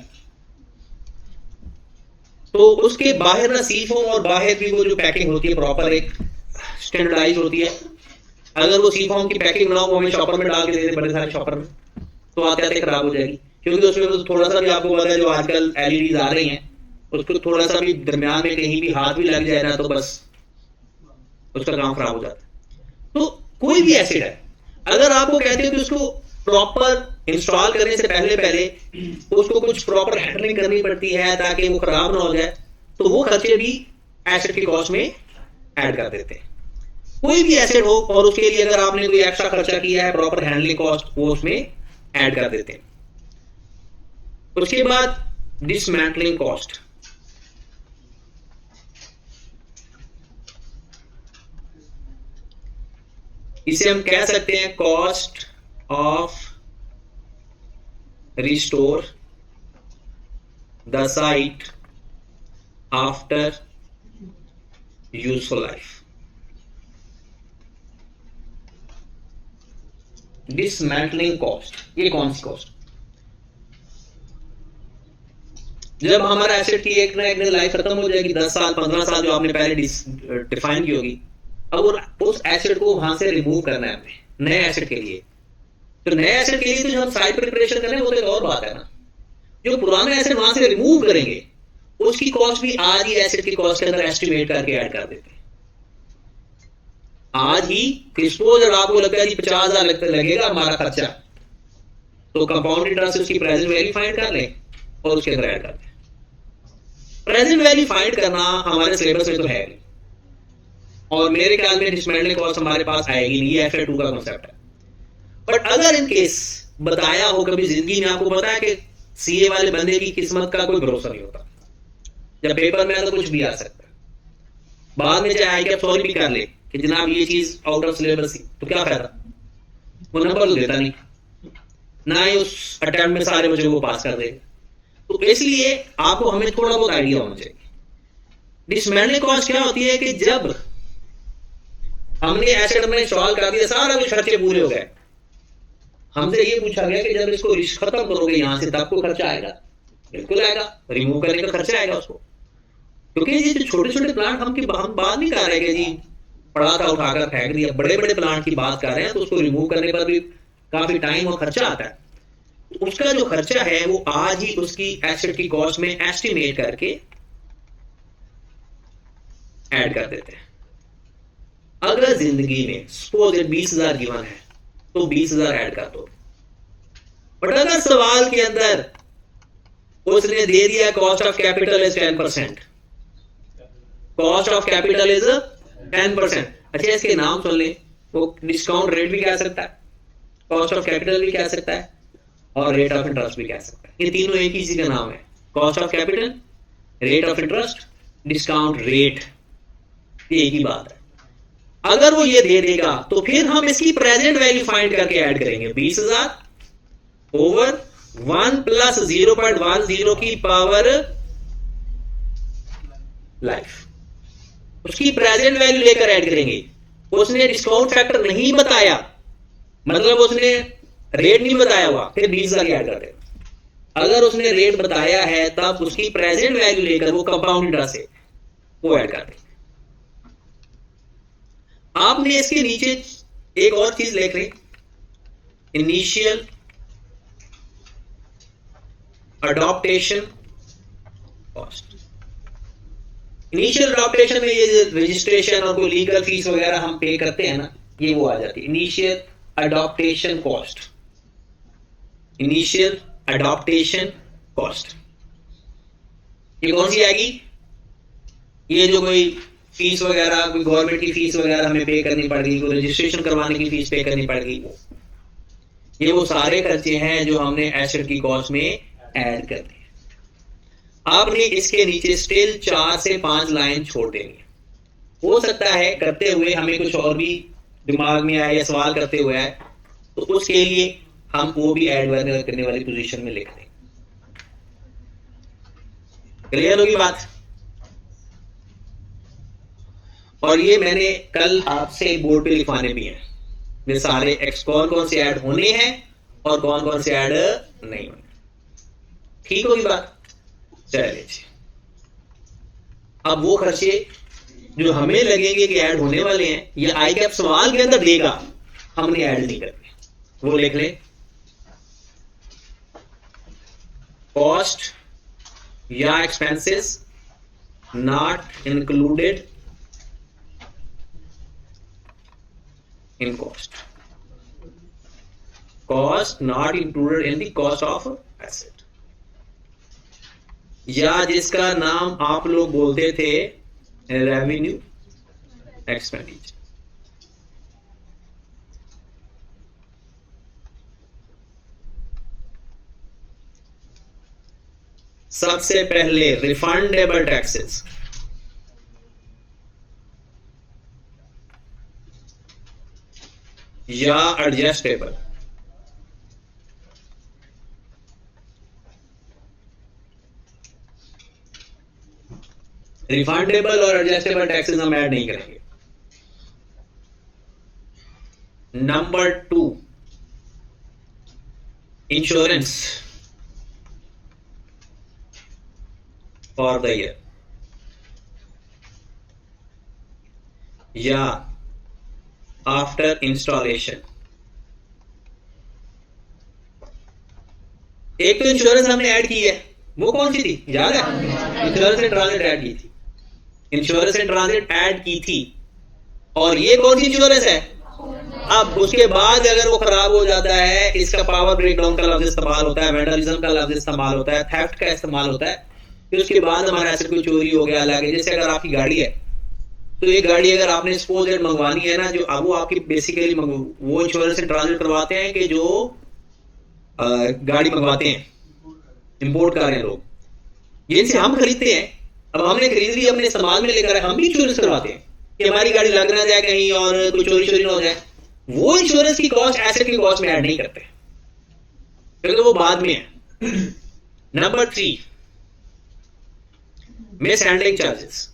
तो उसके बाहर ना सी फोम और बाहर भी वो जो पैकिंग होती है प्रॉपर एक स्टैंडर्डाइज होती है। अगर वो सी फोम की पैकिंग ना हो, हमें शॉपर में डाल के दे दे, बड़े सारे शॉपर में, तो आते आते खराब हो जाएगी, क्योंकि उसमें तो थोड़ा सा भी आपको पता है जो आजकल LEDs आ रही हैं, उसको थोड़ा सा भी दरमियान में कहीं भी हाथ भी लग जाए ना, तो बस उसका काम खराब हो जाता है। तो कोई भी एसिड है, अगर आपको कहते हो कि उसको प्रॉपर इंस्टॉल करने से पहले उसको कुछ प्रॉपर हैंडलिंग करनी पड़ती है ताकि वो खराब ना हो जाए, तो वो खर्चे भी एसिड की कॉस्ट में ऐड कर देते हैं। कोई भी एसिड हो और उसके लिए अगर आपने कोई एक्स्ट्रा खर्चा किया है, प्रॉपर हैंडलिंग कॉस्ट, वो उसमें ऐड कर देते हैं। उसके बाद डिसमेंटलिंग कॉस्ट, इसे हम कह सकते हैं cost of restore the site after useful life. Dismantling cost, ये कौन सी कॉस्ट? जब हमारा एसेट की एक ना एक दिन लाइफ खत्म हो जाएगी, 10 साल 15 साल जो आपने पहले डिफाइन की होगी, अब उस एसेट को वहां से रिमूव करना है हमें नए एसेट के लिए। तो नए एसेट के लिए तो जो हम साइट प्रिपरेशन करें वो तो एक और बात है ना। जो पुराने एसेट वहां से रिमूव करेंगे उसकी कॉस्ट भी आज ही एसेट की कॉस्ट के अंदर एस्टिमेट करके ऐड कर देते हैं। आज ही सपोज अगर आपको लगता है 50,000 लगेगा हमारा खर्चा, तो कंपाउंड इंटरेस्ट उसकी प्रेजेंट वैल्यू फाइंड कर लें और उसके अंदर ऐड कर दें। प्रेजेंट वैल्यू फाइंड करना हमारे सिलेबस में तो है नहीं, और मेरे ख्याल में डिसमेंटलिंग कॉस्ट हमारे पास आएगी नहीं, ये FA2 का कॉन्सेप्ट है। बट अगर इन केस बताया हो कभी जिंदगी में, आपको पता है कि CA वाले बंदे की किस्मत का कोई भरोसा नहीं होता, जब पेपर में आता कुछ भी आ सकता है, बाद में चाहे कि आप सॉरी भी कर ले कि जनाब ये चीज आउट ऑफ सिलेबस थी, तो क्या फायदा, वो नंबर तो देता नहीं, ना ही उस अटेम्प्ट में सारे बच्चों को पास कर देगा। तो इसलिए आपको हमें थोड़ा बहुत आइडिया होना चाहिए। डिसमेंटलिंग कॉस्ट क्या होती है कि जब हमने एसेट में इंस्टॉल कर दिया, सारा कुछ खर्चे पूरे हो गए, हमसे ये पूछा गया कि जब इसको खत्म करोगे यहां से तब को खर्चा आएगा? बिल्कुल आएगा, रिमूव करने का खर्चा आएगा उसको। क्योंकि ये जो छोटे छोटे प्लांट हम बात नहीं कर रहे कि जी पड़ा था उठाकर फेंक दिया, बड़े बड़े प्लांट की बात कर रहे हैं, तो उसको रिमूव करने पर भी काफी टाइम और खर्चा आता है। उसका जो खर्चा है वो आज ही उसकी एसेट की कॉस्ट में एस्टिमेट करके ऐड कर देते हैं। अगर जिंदगी में सपोज 20,000 गिवन है तो 20,000 ऐड कर दो। बट अगर सवाल के अंदर उसने दे दिया cost of capital is 10%, cost of capital is 10%, अच्छा इसके नाम सुन ले, वो डिस्काउंट रेट भी कह सकता है, कॉस्ट ऑफ कैपिटल भी कह सकता है, और रेट ऑफ इंटरेस्ट भी कह सकता है। ये तीनों एक ही चीज का नाम है, cost of capital, rate of interest, discount rate, ये एक ही बात है। अगर वो ये दे देगा तो फिर हम इसकी प्रेजेंट वैल्यू फाइंड करके ऐड करेंगे, 20,000 ओवर 1 प्लस 0.10 की पावर लाइफ, उसकी प्रेजेंट वैल्यू लेकर ऐड करेंगे। उसने डिस्काउंट फैक्टर नहीं बताया, मतलब उसने रेट नहीं बताया हुआ, फिर 20,000 ऐड कर देगा। अगर उसने रेट बताया है तब उसकी प्रेजेंट वैल्यू लेकर वो कंपाउंड इंटरेस्ट से वो ऐड कर देगा। आपने इसके नीचे एक और चीज लिख लें, initial adaptation cost. Initial adaptation में ये रजिस्ट्रेशन और कोई लीगल फीस वगैरह हम पे करते हैं ना, ये वो आ जाती है initial adaptation cost. Initial adaptation cost ये कौन सी आएगी? ये जो कोई फीस वगैरह, कोई गवर्नमेंट की फीस वगैरह हमें पे करनी पड़ेगी, कोई रजिस्ट्रेशन करवाने की फीस पे करनी पड़ेगी, ये वो सारे खर्चे हैं जो हमने एसेट की कॉस्ट में ऐड कर दिए। आपने इसके नीचे स्टिल 4 से 5 लाइन छोड़ देंगे। हो सकता है करते हुए हमें कुछ और भी दिमाग में आए या सवाल करते हुए आए, तो उसके लिए हम वो भी ऐड करने वाली पोजीशन में लिख देंगे। क्लियर होगी बात? और ये मैंने कल आपसे बोर्ड पे लिखवाने भी हैं, ये सारे एक्स कौन कौन से ऐड होने हैं और कौन कौन से ऐड नहीं होने। ठीक होगी बात? चलिए जी, अब वो खर्चे जो हमें लगेंगे कि ऐड होने वाले हैं, ये आई कैप सवाल के अंदर देगा, हमने ऐड नहीं करने, वो लिख लें। कॉस्ट या expenses not included in cost, cost not included in the cost of asset, या जिसका नाम आप लोग बोलते थे रेवेन्यू एक्सपेंडिचर। सबसे पहले रिफंडेबल टैक्सेस, या एडजस्टेबल। रिफंडेबल और एडजस्टेबल टैक्सेस हम ऐड नहीं करेंगे। Number 2, insurance for the year या आफ्टर इंस्टॉलेशन। एक तो इंश्योरेंस हमने ऐड की है, वो कौन सी थी याद है? इंश्योरेंस एंड ट्रांजिट ऐड की थी, इंश्योरेंस एंड ट्रांजिट ऐड की थी। और ये कौन सी इंश्योरेंस है? अब उसके बाद अगर वो खराब हो जाता है, इसका पावर ब्रेकडाउन का लफ्ज इस्तेमाल होता है, वेंडलिज्म का लफ्ज इस्तेमाल होता है, थेफ्ट का इस्तेमाल होता है। फिर उसके बाद हमारा ऐसे कोई चोरी हो गया लगे, जैसे अगर आपकी गाड़ी है तो ये गाड़ी अगर आपने स्पोज एंड मंगवानी है ना, जो अब वो आपकी बेसिकली वो इंश्योरेंस एंड ट्रांजिट करवाते हैं कि जो गाड़ी मंगवाते हैं, इंपोर्ट कर रहे हैं लोग, जिनसे हम खरीदते हैं। अब हमने खरीद ली, अपने इस्तेमाल में लेकर हम भी इंश्योरेंस करवाते हैं कि हमारी गाड़ी लग ना जाए कहीं और कोई चोरी ना हो जाए। वो इंश्योरेंस की कॉस्ट एसेट की कॉस्ट में ऐड नहीं करते क्योंकि वो बाद में है। Number 3, miss handling charges.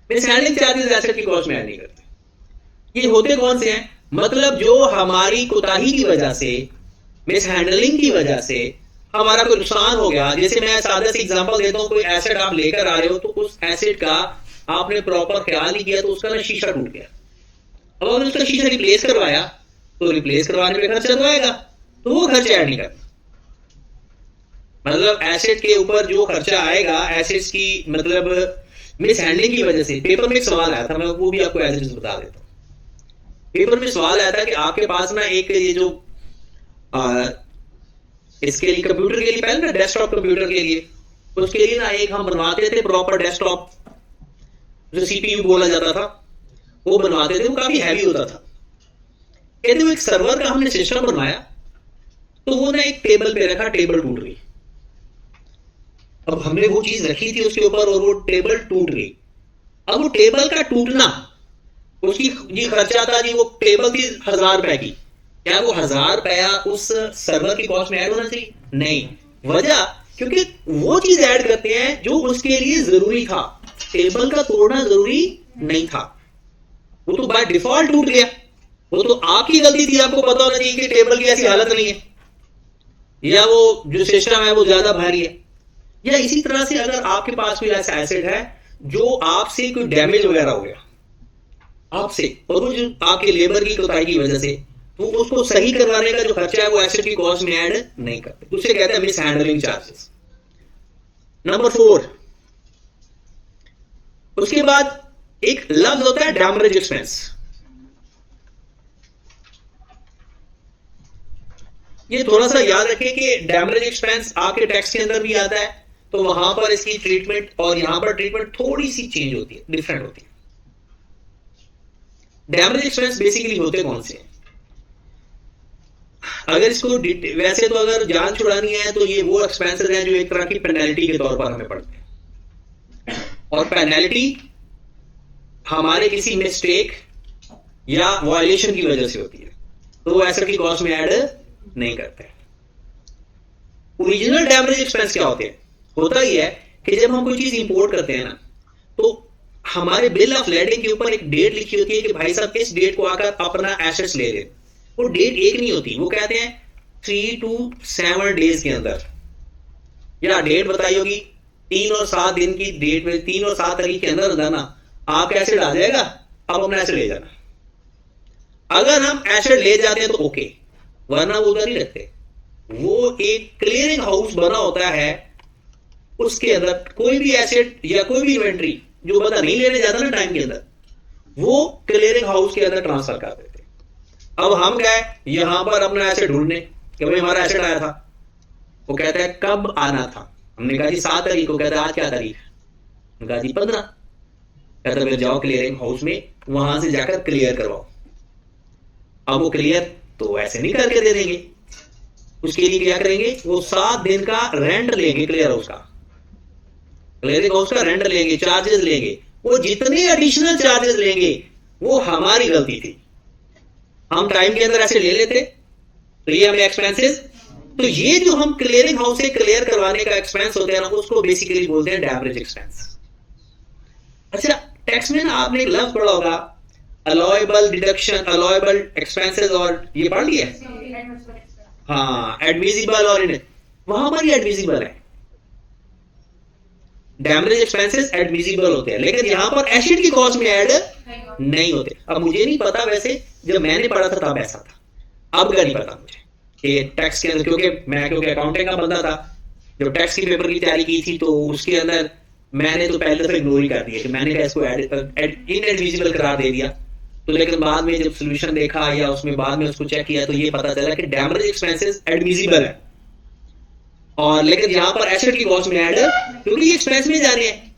Miss handling charges asset की कॉस्ट में ऐड नहीं करते। ये होते कौन से हैं? मतलब जो हमारी कोताही की वजह से, मिस हैंडलिंग की वजह से हमारा कोई नुकसान हो गया। जैसे मैं सादा सी एग्जांपल देता हूं, कोई एसेट आप लेकर आ रहे हो तो उस एसेट का आपने प्रॉपर ख्याल नहीं किया तो उसका ना शीशा टूट गया। अब आपने उसका शीशा रिप्लेस करवाया तो रिप्लेस करवाने में खर्चा तो आएगा, तो वो खर्चा ऐड नहीं करना। मतलब एसेट के ऊपर जो खर्चा आएगा एसेट्स की, मतलब मिस हैंडलिंग की वजह से। पेपर में एक सवाल आया था, मैं वो भी आपको एज इट इज बता देता हूँ। पेपर में सवाल आया था कि आपके पास ना एक ये जो इसके लिए कंप्यूटर के लिए, पहले ना डेस्कटॉप कंप्यूटर के लिए, उसके लिए ना एक हम बनवाते थे प्रॉपर डेस्कटॉप, जो सीपीयू बोला जाता था, वो बनवाते थे। वो काफी हैवी होता था। कहते हुए एक सर्वर का हमने सिस्टम बनवाया तो वो ना एक टेबल पे रखा, टेबल टूट गई। अब हमने वो चीज रखी थी उसके ऊपर और वो टेबल टूट गई। अब वो टेबल का टूटना, उसकी ये खर्चा था जी, वो टेबल थी 1000 रुपए की। क्या वो 1000 रुपया उस सर्वर की कॉस्ट में ऐड होना चाहिए? नहीं। वजह, क्योंकि वो चीज ऐड करते हैं जो उसके लिए जरूरी था। टेबल का तोड़ना जरूरी नहीं था, वो तो बाय डिफॉल्ट टूट गया। वो तो आपकी गलती थी, आपको पता होना चाहिए कि टेबल की ऐसी हालत नहीं है, या वो जो सिस्टम है वो ज्यादा भारी है। या इसी तरह से अगर आपके पास कोई ऐसा एसेट है जो आपसे कोई डैमेज वगैरह हो गया आपसे, और वो जो आपके लेबर की कोताही की वजह से, तो उसको सही करवाने का जो खर्चा है वो एसेट की कॉस्ट में ऐड नहीं करते, उसे कहते हैं मिस हैंडलिंग चार्जेस। नंबर 4, उसके बाद एक लफ्ज होता है डैमेज एक्सपेंस। ये थोड़ा सा याद रखें कि डैमेज एक्सपेंस आपके टैक्स के अंदर भी आता है, तो वहां पर इसकी ट्रीटमेंट और यहां पर ट्रीटमेंट थोड़ी सी चेंज होती है, डिफरेंट होती है। डैमेज एक्सपेंस बेसिकली होते कौन से हैं? अगर इसको वैसे तो अगर जान छुड़ानी है तो ये वो एक्सपेंसेस हैं जो एक तरह की पेनल्टी के तौर पर हमें पड़ते हैं, और पेनल्टी हमारे किसी मिस्टेक या वायलेशन की वजह से होती है, तो वो एसेट की कॉस्ट में ऐड नहीं करते। ओरिजिनल डैमेज एक्सपेंस क्या होते हैं? होता ही है कि जब हम कोई चीज इंपोर्ट करते हैं ना, तो हमारे बिल ऑफ लेडिंग के ऊपर एक डेट लिखी होती है कि भाई साहब इस डेट को आकर अपना एसेट्स ले लें। वो डेट एक नहीं होती, वो कहते हैं 3 to 7 डेज के अंदर, या डेट बताई होगी 3 और 7 दिन की डेट में, 3 और 7 तारीख के अंदर ना आप एसेट आ जाएगा, आप अपना एसेट ले जाना। अगर हम एसेट ले जाते हैं तो ओके, वरना वो उधर ही रखते। वो एक क्लियरिंग हाउस बना होता है, उसके अंदर कोई भी एसेट या कोई भी इन्वेंट्री जो बंदा नहीं लेने जाता ना टाइम के अंदर, वो क्लियरिंग हाउस के अंदर ट्रांसफर कर देते। अब हम गए यहां पर अपना एसेट ढूंढने कि भाई हमारा एसेट आया था, वो कहता है कब आना था? हमने कहा जी 7 तारीख को। कहता है आज क्या तारीख? हमने कहा जी 15। कहता फिर जाओ क्लियरिंग हाउस में, वहां से जाकर क्लियर करवाओ। अब वो क्लियर तो ऐसे नहीं करके दे देंगे, उसके लिए क्या करेंगे? वो 7 दिन का रेंट लेंगे, क्लियर हाउस का, क्लियरिंग हाउस का रेंट लेंगे, चार्जेस लेंगे। वो जितने एडिशनल चार्जेस लेंगे वो हमारी गलती थी, हम टाइम के अंदर ऐसे ले लेते, तो ये हमें एक्सपेंसेस तो ये जो हम क्लियरिंग हाउस से क्लियर करवाने का एक्सपेंस होता है ना, उसको बेसिकली बोलते हैं डैमरेज एक्सपेंस। अच्छा, टैक्स में ना आपने एक लफ्ज पढ़ा होगा, अलाउएबल डिडक्शन, अलाउएबल एक्सपेंसेस, और ये पढ़ लिया है? हाँ, एडमिसिबल और इन, वहां पर ये एडमिसिबल है। डैमेज एक्सपेंसेस एडमिसिबल होते हैं, लेकिन यहां पर एसिड की कॉस्ट में ऐड नहीं होते। अब मुझे नहीं पता, वैसे जब मैंने पढ़ा था तब ऐसा था, अब का नहीं पता मुझे कि टैक्स के अंदर, क्योंकि अकाउंटिंग का बंदा था, जब टैक्स की पेपर की तैयारी की थी तो उसके अंदर मैंने तो पहले तो इग्नोर ही कर दिया कि मैंने इसको इनएडमिसिबल करार दे दिया। तो लेकिन बाद में जब सोल्यूशन देखा या उसमें बाद में उसको चेक किया तो ये पता चला कि डैमेज एक्सपेंसेस एडमिसिबल है, और लेकिन यहां पर एसेट की कॉस्ट में ऐड, क्योंकि ये एक्सपेंस में जा रहे हैं,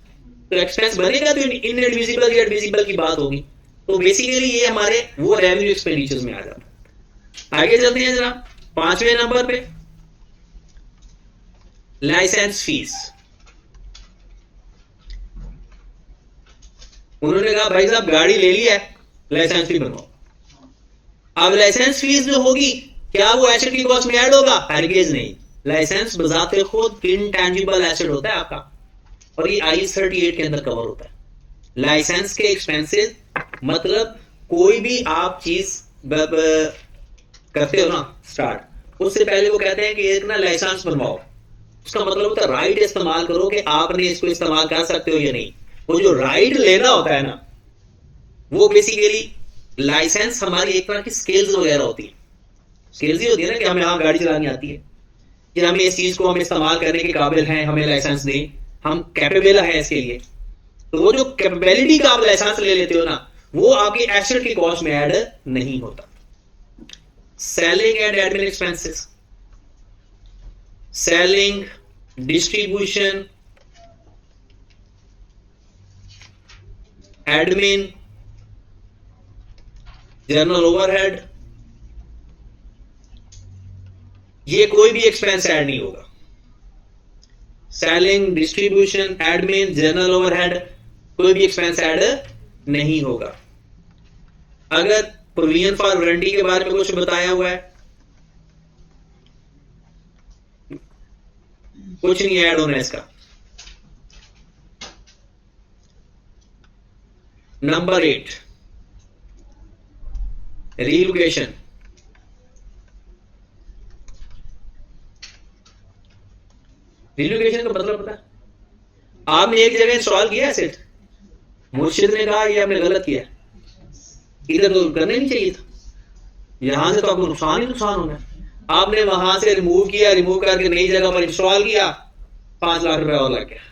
तो एक्सपेंस बनेगा तो इनएडमिसिबल या एडमिसिबल की बात होगी। तो बेसिकली ये हमारे वो रेवेन्यू एक्सपेंडिचर्स में आ जाता है। आगे चलते हैं जरा 5वें नंबर पे, लाइसेंस फीस। उन्होंने कहा भाई साहब गाड़ी ले लिया है, लाइसेंस फी बनवाओ। अब लाइसेंस फीस जो होगी, क्या वो एसेट की कॉस्ट में ऐड होगा? हरगिज नहीं। लाइसेंस बजाते खुद इनटैंजिबल एसेट होता है आपका, और ये IS 38 के अंदर कवर होता है। लाइसेंस के एक्सपेंसेस मतलब कोई भी आप चीज करते हो ना स्टार्ट, उससे पहले वो कहते हैं कि एक ना लाइसेंस बनवाओ। उसका मतलब होता है राइट इस्तेमाल करो कि आपने इसको इस्तेमाल कर सकते हो या नहीं। वो जो राइट लेना होता है ना, वो बेसिकली लाइसेंस हमारी एक तरह की स्किल्स वगैरह होती है। स्किल्स ही होती है ना कि हमें यहाँ गाड़ी चलानी आती है, कि हमें इस चीज को हम इस्तेमाल करने के काबिल हैं, हमें लाइसेंस दें, हम कैपेबल है इसके लिए। तो वो जो कैपेबिलिटी का आप लाइसेंस ले लेते हो ना, वो आपकी एसेट की कॉस्ट में ऐड नहीं होता। Selling and admin expenses, selling, distribution, admin, general overhead, ये कोई भी एक्सपेंस ऐड नहीं होगा। Selling, distribution, admin, general overhead, कोई भी एक्सपेंस ऐड नहीं होगा। अगर प्रोविजन फॉर वारंटी के बारे में कुछ बताया हुआ है, कुछ नहीं ऐड होना इसका। Number 8, relocation. रीलोकेशन का मतलब पता है? आपने एक जगह इंस्टॉल किया एसेट, मुर्शिद ने कहा ये आपने गलत किया, इधर तो करना नहीं चाहिए था, यहां से तो आपको नुकसान ही नुकसान होना है। आपने वहां से रिमूव किया, रिमूव करके नई जगह पर इंस्टॉल किया, 5 लाख रुपए और लग गया।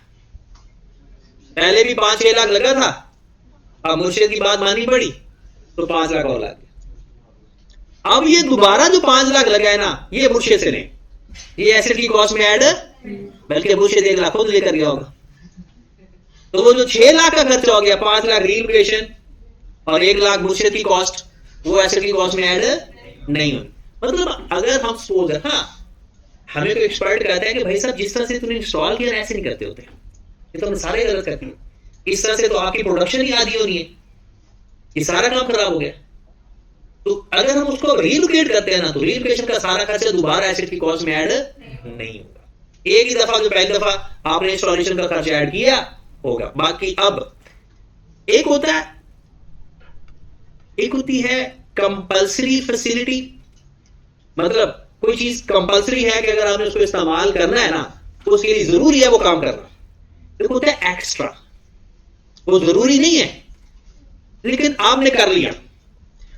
पहले भी 5-6 लाख लगा था, अब मुर्शिद की बात माननी पड़ी तो 5 लाख और लग गया। अब ये दोबारा जो 5 लाख लगा है ना, ये मुर्शिद से नहीं, ये एसेट की कॉस्ट में ऐड, बल्कि मुर्शिद 1 लाख खुद लेकर गया होगा। तो वो जो 6 लाख का खर्चा हो गया, 5 लाख रीलोकेशन और 1 लाख मुर्शिद की कॉस्ट, वो एसेट की कॉस्ट में ऐड नहीं होगी। मतलब अगर हम सपोज, हाँ, हमें कोई एक्सपर्ट कहता है कि भाई साहब जिस तरह से तुमने इंस्टॉल किया ऐसे नहीं करते होते, ये तो हमने सारे गलत करते हैं, इस तरह से तो आपकी प्रोडक्शन ही आधी हो रही है, ये सारा काम खराब हो गया। तो अगर हम उसको रीलोकेट करते हैं ना, तो रीलोकेशन का सारा खर्चा दोबारा एसेट की कॉस्ट में ऐड नहीं होगा। एक ही दफा जो पहली दफा आपने इंस्टॉलेशन का खर्चा ऐड किया होगा, बाकी अब एक होती है कंपल्सरी फैसिलिटी। मतलब कोई चीज कंपल्सरी है कि अगर आपने उसको इस्तेमाल करना है ना, तो उसके लिए जरूरी है वो काम करना। एक होता है एक्स्ट्रा, वो जरूरी नहीं है लेकिन आपने कर लिया।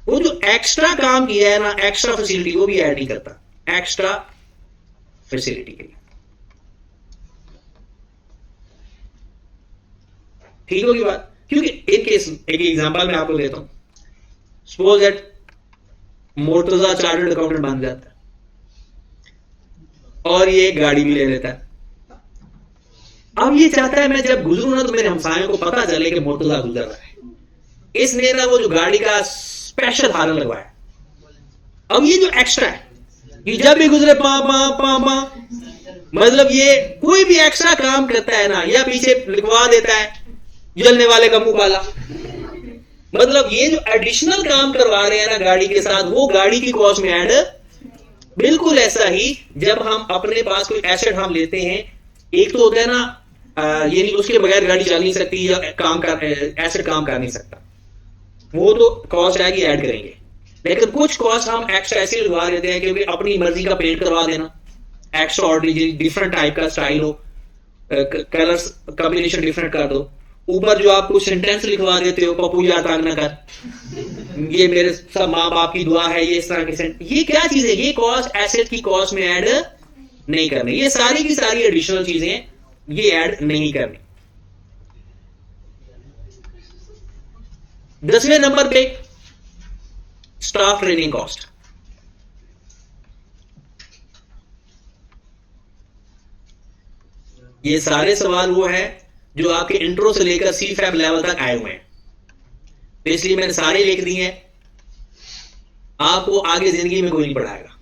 वो जो एक्स्ट्रा काम किया है ना, एक्स्ट्रा फैसिलिटी, वो भी ऐड नहीं करता एक्स्ट्रा फैसिलिटी के लिए। ठीक होगी बात? क्योंकि एक केस, एक एग्जांपल मैं आपको देता हूं। Suppose that Murtaza chartered accountant बन जाता है और ये एक गाड़ी भी ले लेता है। अब ये चाहता है मैं जब गुजरूं ना तो मेरे हमसायों को पता चले कि मुर्तजा गुजर रहा है। इसने ना वो जो गाड़ी का स्पेशल हारन लगवाया। अब ये जो एक्स्ट्रा है, ये जब भी गुजरे पा पा पा पा, मतलब ये कोई भी एक्स्ट्रा काम करता है ना, या पीछे लिखवा देता है जलने वाले का मुंह काला, मतलब ये जो एडिशनल काम करवा रहे हैं ना गाड़ी के साथ, वो गाड़ी की कॉस्ट में ऐड बिल्कुल ऐसा ही जब हम अपने पास कोई एसेट हम लेते हैं, एक तो होता है ना ये नहीं उसके बगैर गाड़ी चल नहीं सकती या एसेट काम कर नहीं सकता, वो तो कॉस्ट आएगी ऐड करेंगे। लेकिन कुछ कॉस्ट हम एक्स्ट्रा ऐसे लगवा देते हैं क्योंकि अपनी मर्जी का पेंट करवा देना, एक्स्ट्रा ऑर्डिनरी डिफरेंट टाइप का स्टाइल हो, कलर्स कॉम्बिनेशन डिफरेंट कर दो, ऊपर जो आप कुछ सेंटेंस लिखवा देते हो, पप्पू यार तंग ना कर, ये मेरे सब माँ बाप की दुआ है, ये इस तरह के सेंटेंस, ये क्या चीज है? ये कॉस्ट एसेट की कॉस्ट में ऐड नहीं करनी, ये सारी की सारी एडिशनल चीजें ये ऐड नहीं करनी। 10वें नंबर पे स्टाफ ट्रेनिंग कॉस्ट। ये सारे सवाल वो है जो आपके इंट्रो से लेकर सी फैब लेवल तक आए हुए हैं, तो इसलिए मैंने सारे लिख दिए हैं। आपको आगे जिंदगी में कोई नहीं पढ़ाएगा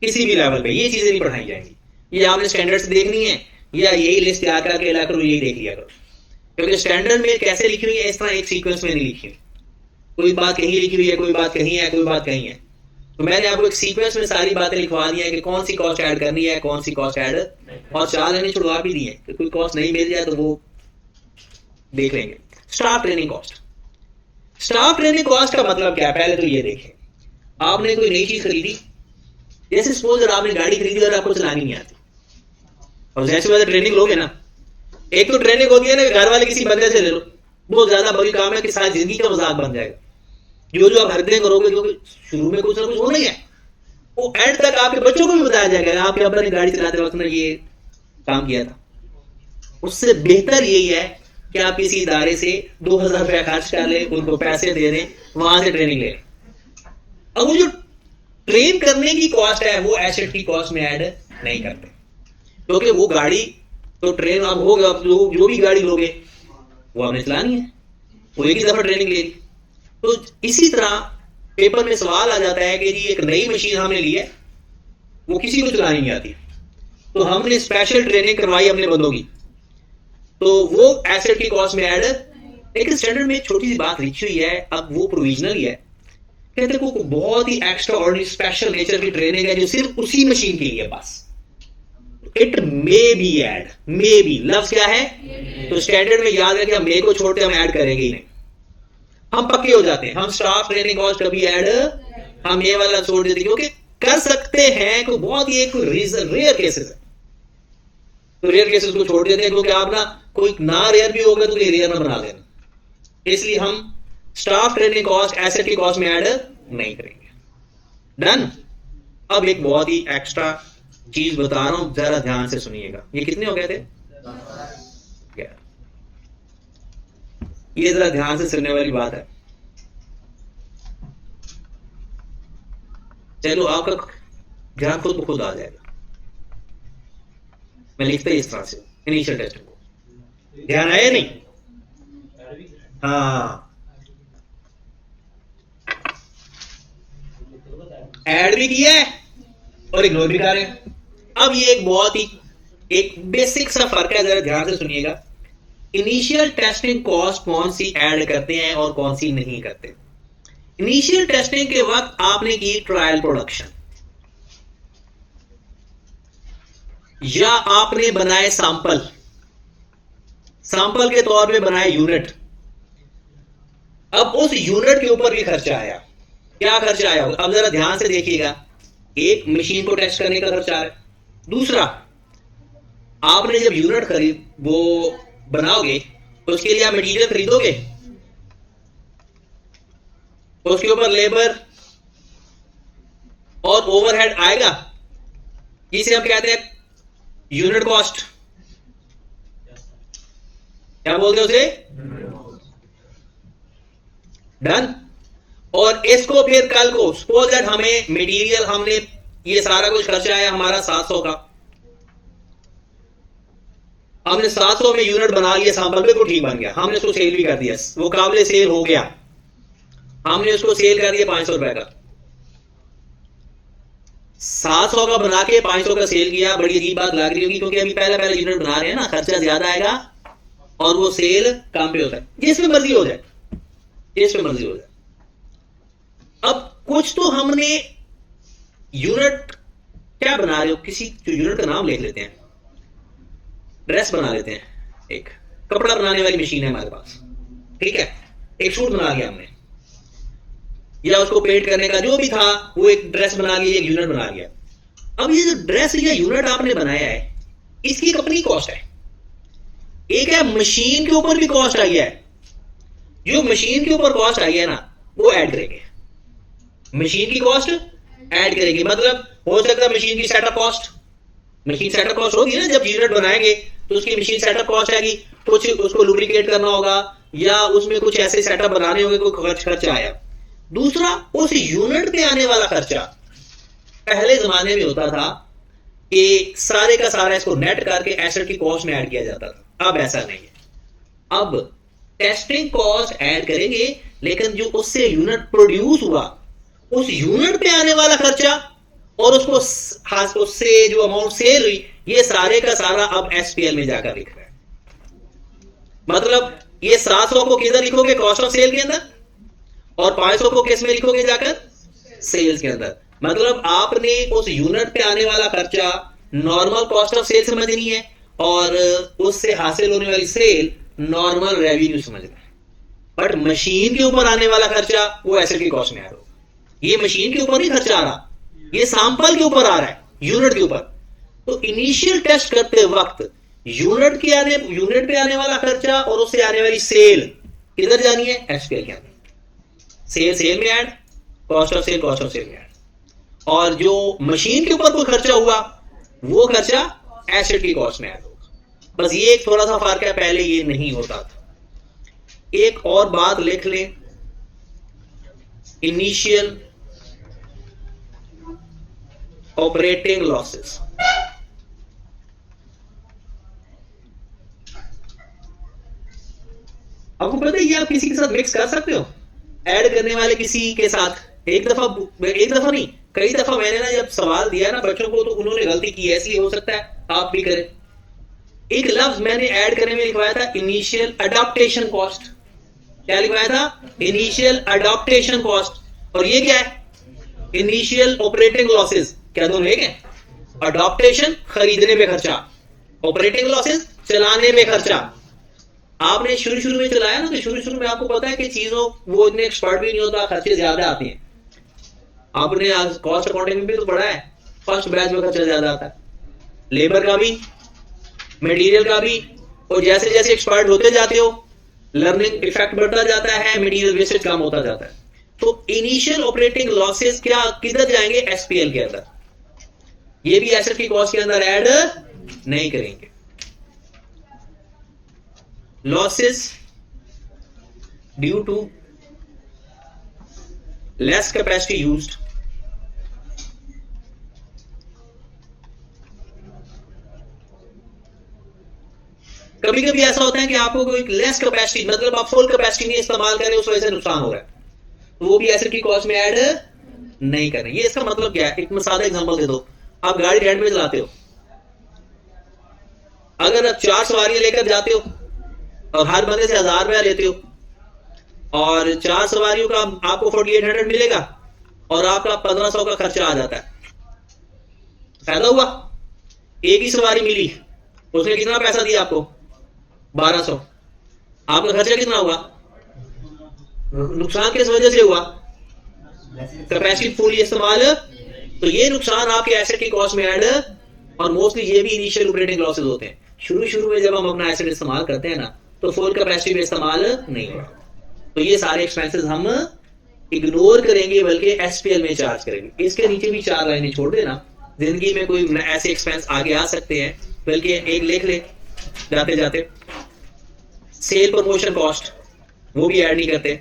किसी भी लेवल पे, ये चीजें नहीं पढ़ाई जाएंगी, ये आपने स्टैंडर्ड से देखनी है या यही लिस्ट तैयार करके ला करो, यही देख लिया करो, क्योंकि स्टैंडर्ड में कैसे लिखी हुई है इस तरह एक सीक्वेंस में नहीं लिखी हुई, कोई बात कहीं लिखी हुई है, कोई बात कहीं है, कोई बात कहीं है। तो मैंने आपको एक सीक्वेंस में सारी बातें लिखवा दी है कि कौन सी कॉस्ट ऐड करनी है, कौन सी कॉस्ट ऐड, और 4 लाइनें छुड़वा भी दी है कि कोई कॉस्ट नहीं मिल जाए तो वो देख लेंगे। Staff training cost. Staff training cost का मतलब क्या है? पहले तो ये देखें, आपने कोई नई चीज खरीदी, जैसे सपोज अगर आपने गाड़ी खरीदी और आपको चलानी नहीं आती, और जैसे वैसे ट्रेनिंग लोगे ना, एक तो ट्रेनिंग होती है ना घर वाले किसी बंदे से ले लो, बहुत ज्यादा बड़ी काम है कि सारी जिंदगी का मजाक बन जाएगा, जो आप हर दिन करोगे, क्योंकि शुरू में कुछ ना कुछ होना ही है, वो एंड तक आपके बच्चों को भी बताया जाएगा आपके अब्बा ने गाड़ी चलाते वक्त में ये काम किया था। उससे बेहतर यही है कि आप किसी इदारे से 2000 रुपया खर्च कर ले, उनको पैसे दे दें, वहां से ट्रेनिंग ले लें। अब वो जो ट्रेन करने की कॉस्ट है वो एसेट की कॉस्ट में ऐड नहीं करते, क्योंकि वो गाड़ी तो ट्रेन अब होगा, जो भी गाड़ी लोगे वो आपने चलानी है, वो एक ही दफा ट्रेनिंग ले ली। तो इसी तरह पेपर में सवाल आ जाता है कि जी एक नई मशीन हमने ली है, वो किसी को चलानी नहीं आती, तो हमने स्पेशल ट्रेनिंग करवाई अपने बंदों की, तो वो एसेट की कॉस्ट में ऐड। लेकिन स्टैंडर्ड में एक छोटी सी बात लिखी हुई है, अब वो प्रोविजनल ही है, कहते को बहुत ही एक्स्ट्रा ऑर्डिनरी स्पेशल नेचर की ट्रेनिंग है जो सिर्फ उसी मशीन के लिए, बस it may be add, maybe लफ्ज क्या है, तो स्टैंडर्ड में याद रखें, हम मे को छोड़ते हम ऐड करेंगे ही नहीं, हम पक्के हो जाते हैं, हम स्टाफ ट्रेनिंग कॉस्ट कभी ऐड हम ये वाला छोड़ देते, क्योंकि कर सकते हैं को बहुत ही एक रेयर केसेस है, तो रेयर केसेस को छोड़ देते हैं, क्योंकि आप ना कोई ना रेयर भी होगा तो रेयर ना बना देना, इसलिए हम स्टाफ ट्रेनिंग कॉस्ट एसेट की कॉस्ट में ऐड नहीं करेंगे। डन। अब एक बहुत ही एक्स्ट्रा चीज बता रहा हूं, जरा ध्यान से सुनिएगा। ये कितने हो गए थे? ये जरा ध्यान से सुनने वाली बात है। चलो आपका ध्यान खुद ब खुद आ जाएगा, मैं लिखता ही इस तरह से इनिशियल टेस्टिंग को, ध्यान आया नहीं? हाँ, ऐड भी किया है और इग्नोर भी कर रहे हैं। अब ये एक बहुत ही एक बेसिक सा फर्क है, जरा ध्यान से सुनिएगा। इनिशियल टेस्टिंग कॉस्ट कौन सी ऐड करते हैं और कौन सी नहीं करते। इनिशियल टेस्टिंग के वक्त आपने की ट्रायल प्रोडक्शन, या आपने बनाए सैंपल, सैंपल के तौर पे बनाए यूनिट। अब उस यूनिट के ऊपर भी खर्चा आया, क्या खर्चा आया? अब जरा ध्यान से देखिएगा, एक मशीन को टेस्ट करने का खर्चा है, दूसरा आपने जब यूनिट खरीद वो बनाओगे उसके लिए आप मटेरियल खरीदोगे, उसके ऊपर लेबर और ओवरहेड आएगा, जिसे हम कहते हैं यूनिट कॉस्ट। क्या बोलते हैं उसे? डन। और इसको फिर कल को सपोज दैट हमें मटेरियल, हमने ये सारा कुछ खर्चा आया हमारा 700 का, हमने 700 में यूनिट बना लिया, सैंपल बिल्कुल ठीक बन गया, हमने उसको सेल भी कर दिया, वो काबिल सेल हो गया, हमने उसको सेल कर दिया 500 रुपए का। 700 का बना के 500 का सेल किया, बड़ी अजीब बात लग रही होगी, क्योंकि अभी पहला पहला यूनिट बना रहे हैं ना, खर्चा ज्यादा आएगा और वो सेल कम पे होता है, जिसमें मर्जी हो जाए, जिसमें मर्जी हो जाए। अब कुछ तो हमने यूनिट क्या बना रहे हो, किसी यूनिट का नाम लिख लेते हैं, ड्रेस बना लेते हैं, एक कपड़ा बनाने वाली मशीन है हमारे पास, ठीक है, एक सूट बना लिया हमने, या उसको पेंट करने का जो भी था वो एक ड्रेस बना लिया, एक यूनिट बना लिया। अब ये जो ड्रेस या यूनिट आपने बनाया है इसकी एक अपनी कॉस्ट है, एक है मशीन के ऊपर भी कॉस्ट आई है, जो मशीन के ऊपर कॉस्ट आई है ना वो ऐड करेंगे, मशीन की कॉस्ट ऐड करेंगे। मतलब हो सकता है मशीन की setup cost, machine setup cost होगी ना, जब यूनिट बनाएंगे तो उसकी मशीन सेटअप कॉस्ट आएगी, कुछ उसको लुब्रिकेट करना होगा या उसमें कुछ ऐसे सेटअप बनाने होंगे, कोई खर्चा आया। दूसरा उस यूनिट पे आने वाला खर्चा, पहले जमाने में होता था कि सारे का सारा इसको नेट करके एसेट की कॉस्ट में ऐड किया जाता था, अब ऐसा नहीं है। अब टेस्टिंग कॉस्ट ऐड करेंगे, लेकिन जो उससे यूनिट प्रोड्यूस हुआ उस यूनिट पे आने वाला खर्चा और उससे जो अमाउंट सेल हुई, ये सारे का सारा अब एसपीएल में जाकर लिख रहा है। मतलब ये 700 को किधर लिखोगे, कॉस्ट ऑफ सेल के अंदर, और 500 को किस में लिखोगे, जाकर सेल्स के अंदर। मतलब आपने उस यूनिट पे आने वाला खर्चा नॉर्मल कॉस्ट ऑफ सेल समझनी है और उससे हासिल होने वाली सेल नॉर्मल रेवेन्यू समझना है। बट मशीन के ऊपर आने वाला खर्चा वो एसेट की कॉस्ट में आ रहा होगा। ये मशीन के ऊपर नहीं खर्चा आ रहा, ये सैंपल के ऊपर आ रहा है, यूनिट के ऊपर। तो इनिशियल टेस्ट करते वक्त यूनिट पे आने वाला खर्चा और उससे आने वाली सेल किधर जानी है, एसपीएल के अंदर। सेल में ऐड, कॉस्ट ऑफ सेल में ऐड, और जो मशीन के ऊपर कोई खर्चा हुआ वो खर्चा एसेट की कॉस्ट में ऐड होगा। बस ये एक थोड़ा सा फर्क है, पहले ये नहीं होता था। एक और बात लिख लें, इनिशियल ऑपरेटिंग लॉसेस। आपको पता है ये आप किसी के साथ मिक्स कर सकते हो, ऐड करने वाले किसी के साथ। एक दफा नहीं, कई दफा मैंने ना जब सवाल दिया ना बच्चों को तो उन्होंने गलती की, ऐसी हो सकता है आप भी करें। एक लफ्ज मैंने ऐड करने में लिखवाया था इनिशियल अडॉप्टेशन कॉस्ट। क्या लिखवाया था, इनिशियल अडॉप्टेशन कॉस्ट, और ये क्या है, इनिशियल ऑपरेटिंग लॉसेस। क्या दोनों एक है? अडॉप्टेशन खरीदने पे खर्चा, ऑपरेटिंग लॉसेस चलाने पे खर्चा। आपने शुरू में चलाया ना, तो शुरू में आपको पता है कि चीजों वो इतने एक्सपर्ट भी नहीं होता, खर्चे ज्यादा आते हैं। आपने कॉस्ट अकाउंटिंग में भी तो पढ़ा है, फर्स्ट बैच में खर्चा ज्यादा आता है, लेबर का भी, मटेरियल का भी, और जैसे जैसे एक्सपर्ट होते जाते हो लर्निंग इफेक्ट बढ़ता जाता है, मटेरियल वेस्टेज कम होता जाता है। तो इनिशियल ऑपरेटिंग लॉसेस क्या किधर जाएंगे, एसपीएल के अंदर। ये भी एसेट की कॉस्ट के अंदर ऐड नहीं करेंगे। Losses due to less capacity used, कभी कभी ऐसा होता है कि आपको कोई लेस कैपेसिटी, मतलब आप फुल कैपेसिटी नहीं इस्तेमाल करें, उस वजह से नुकसान हो रहा है, तो वो भी एसेट की कॉस्ट में ऐड नहीं करें। ये इसका मतलब क्या है, एक सादा एग्जांपल दे दो। आप गाड़ी रेंट पे चलाते हो, अगर आप 4 सवारियां लेकर जाते हो और हर बंदे से 1000 रुपया लेते हो, और 4 सवारियों का आपको 4800 मिलेगा और आपका 1500 का खर्चा आ जाता है, फायदा हुआ? एक ही सवारी मिली, उसने कितना पैसा दिया आपको, 1200, आपका खर्चा कितना हुआ? नुकसान किस वजह से हुआ, कैपेसिटी फुल इस्तेमाल। तो ये नुकसान आपके एसेट की कॉस्ट में ऐड, और मोस्टली ये भी इनिशियल ऑपरेटिंग लॉसेस होते हैं। शुरू में जब हम अपना एसेट इस्तेमाल करते हैं ना, तो फुल कैपेसिटी में इस्तेमाल नहीं होगा, तो ये सारे एक्सपेंसेस हम इग्नोर करेंगे, बल्कि एसपीएल में चार्ज करेंगे। इसके नीचे भी 4 लाइनें छोड़ देना, जिंदगी में कोई ऐसे एक्सपेंस आगे आ सकते हैं, बल्कि एक लिख ले जाते जाते। सेल प्रमोशन कॉस्ट वो भी ऐड नहीं करते,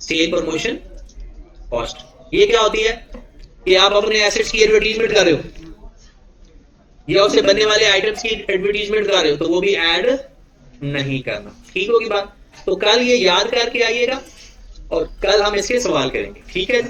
सेल प्रमोशन कॉस्ट ये क्या होती है कि आप अपने एसेट्स की एडवर्टीजमेंट कर रहे हो या उसे बनने वाले आइटम्स की एडवर्टीजमेंट कर रहे हो, तो वो भी ऐड नहीं करना। ठीक होगी बात? तो कल ये याद करके आइएगा और कल हम इसके सवाल करेंगे, ठीक है?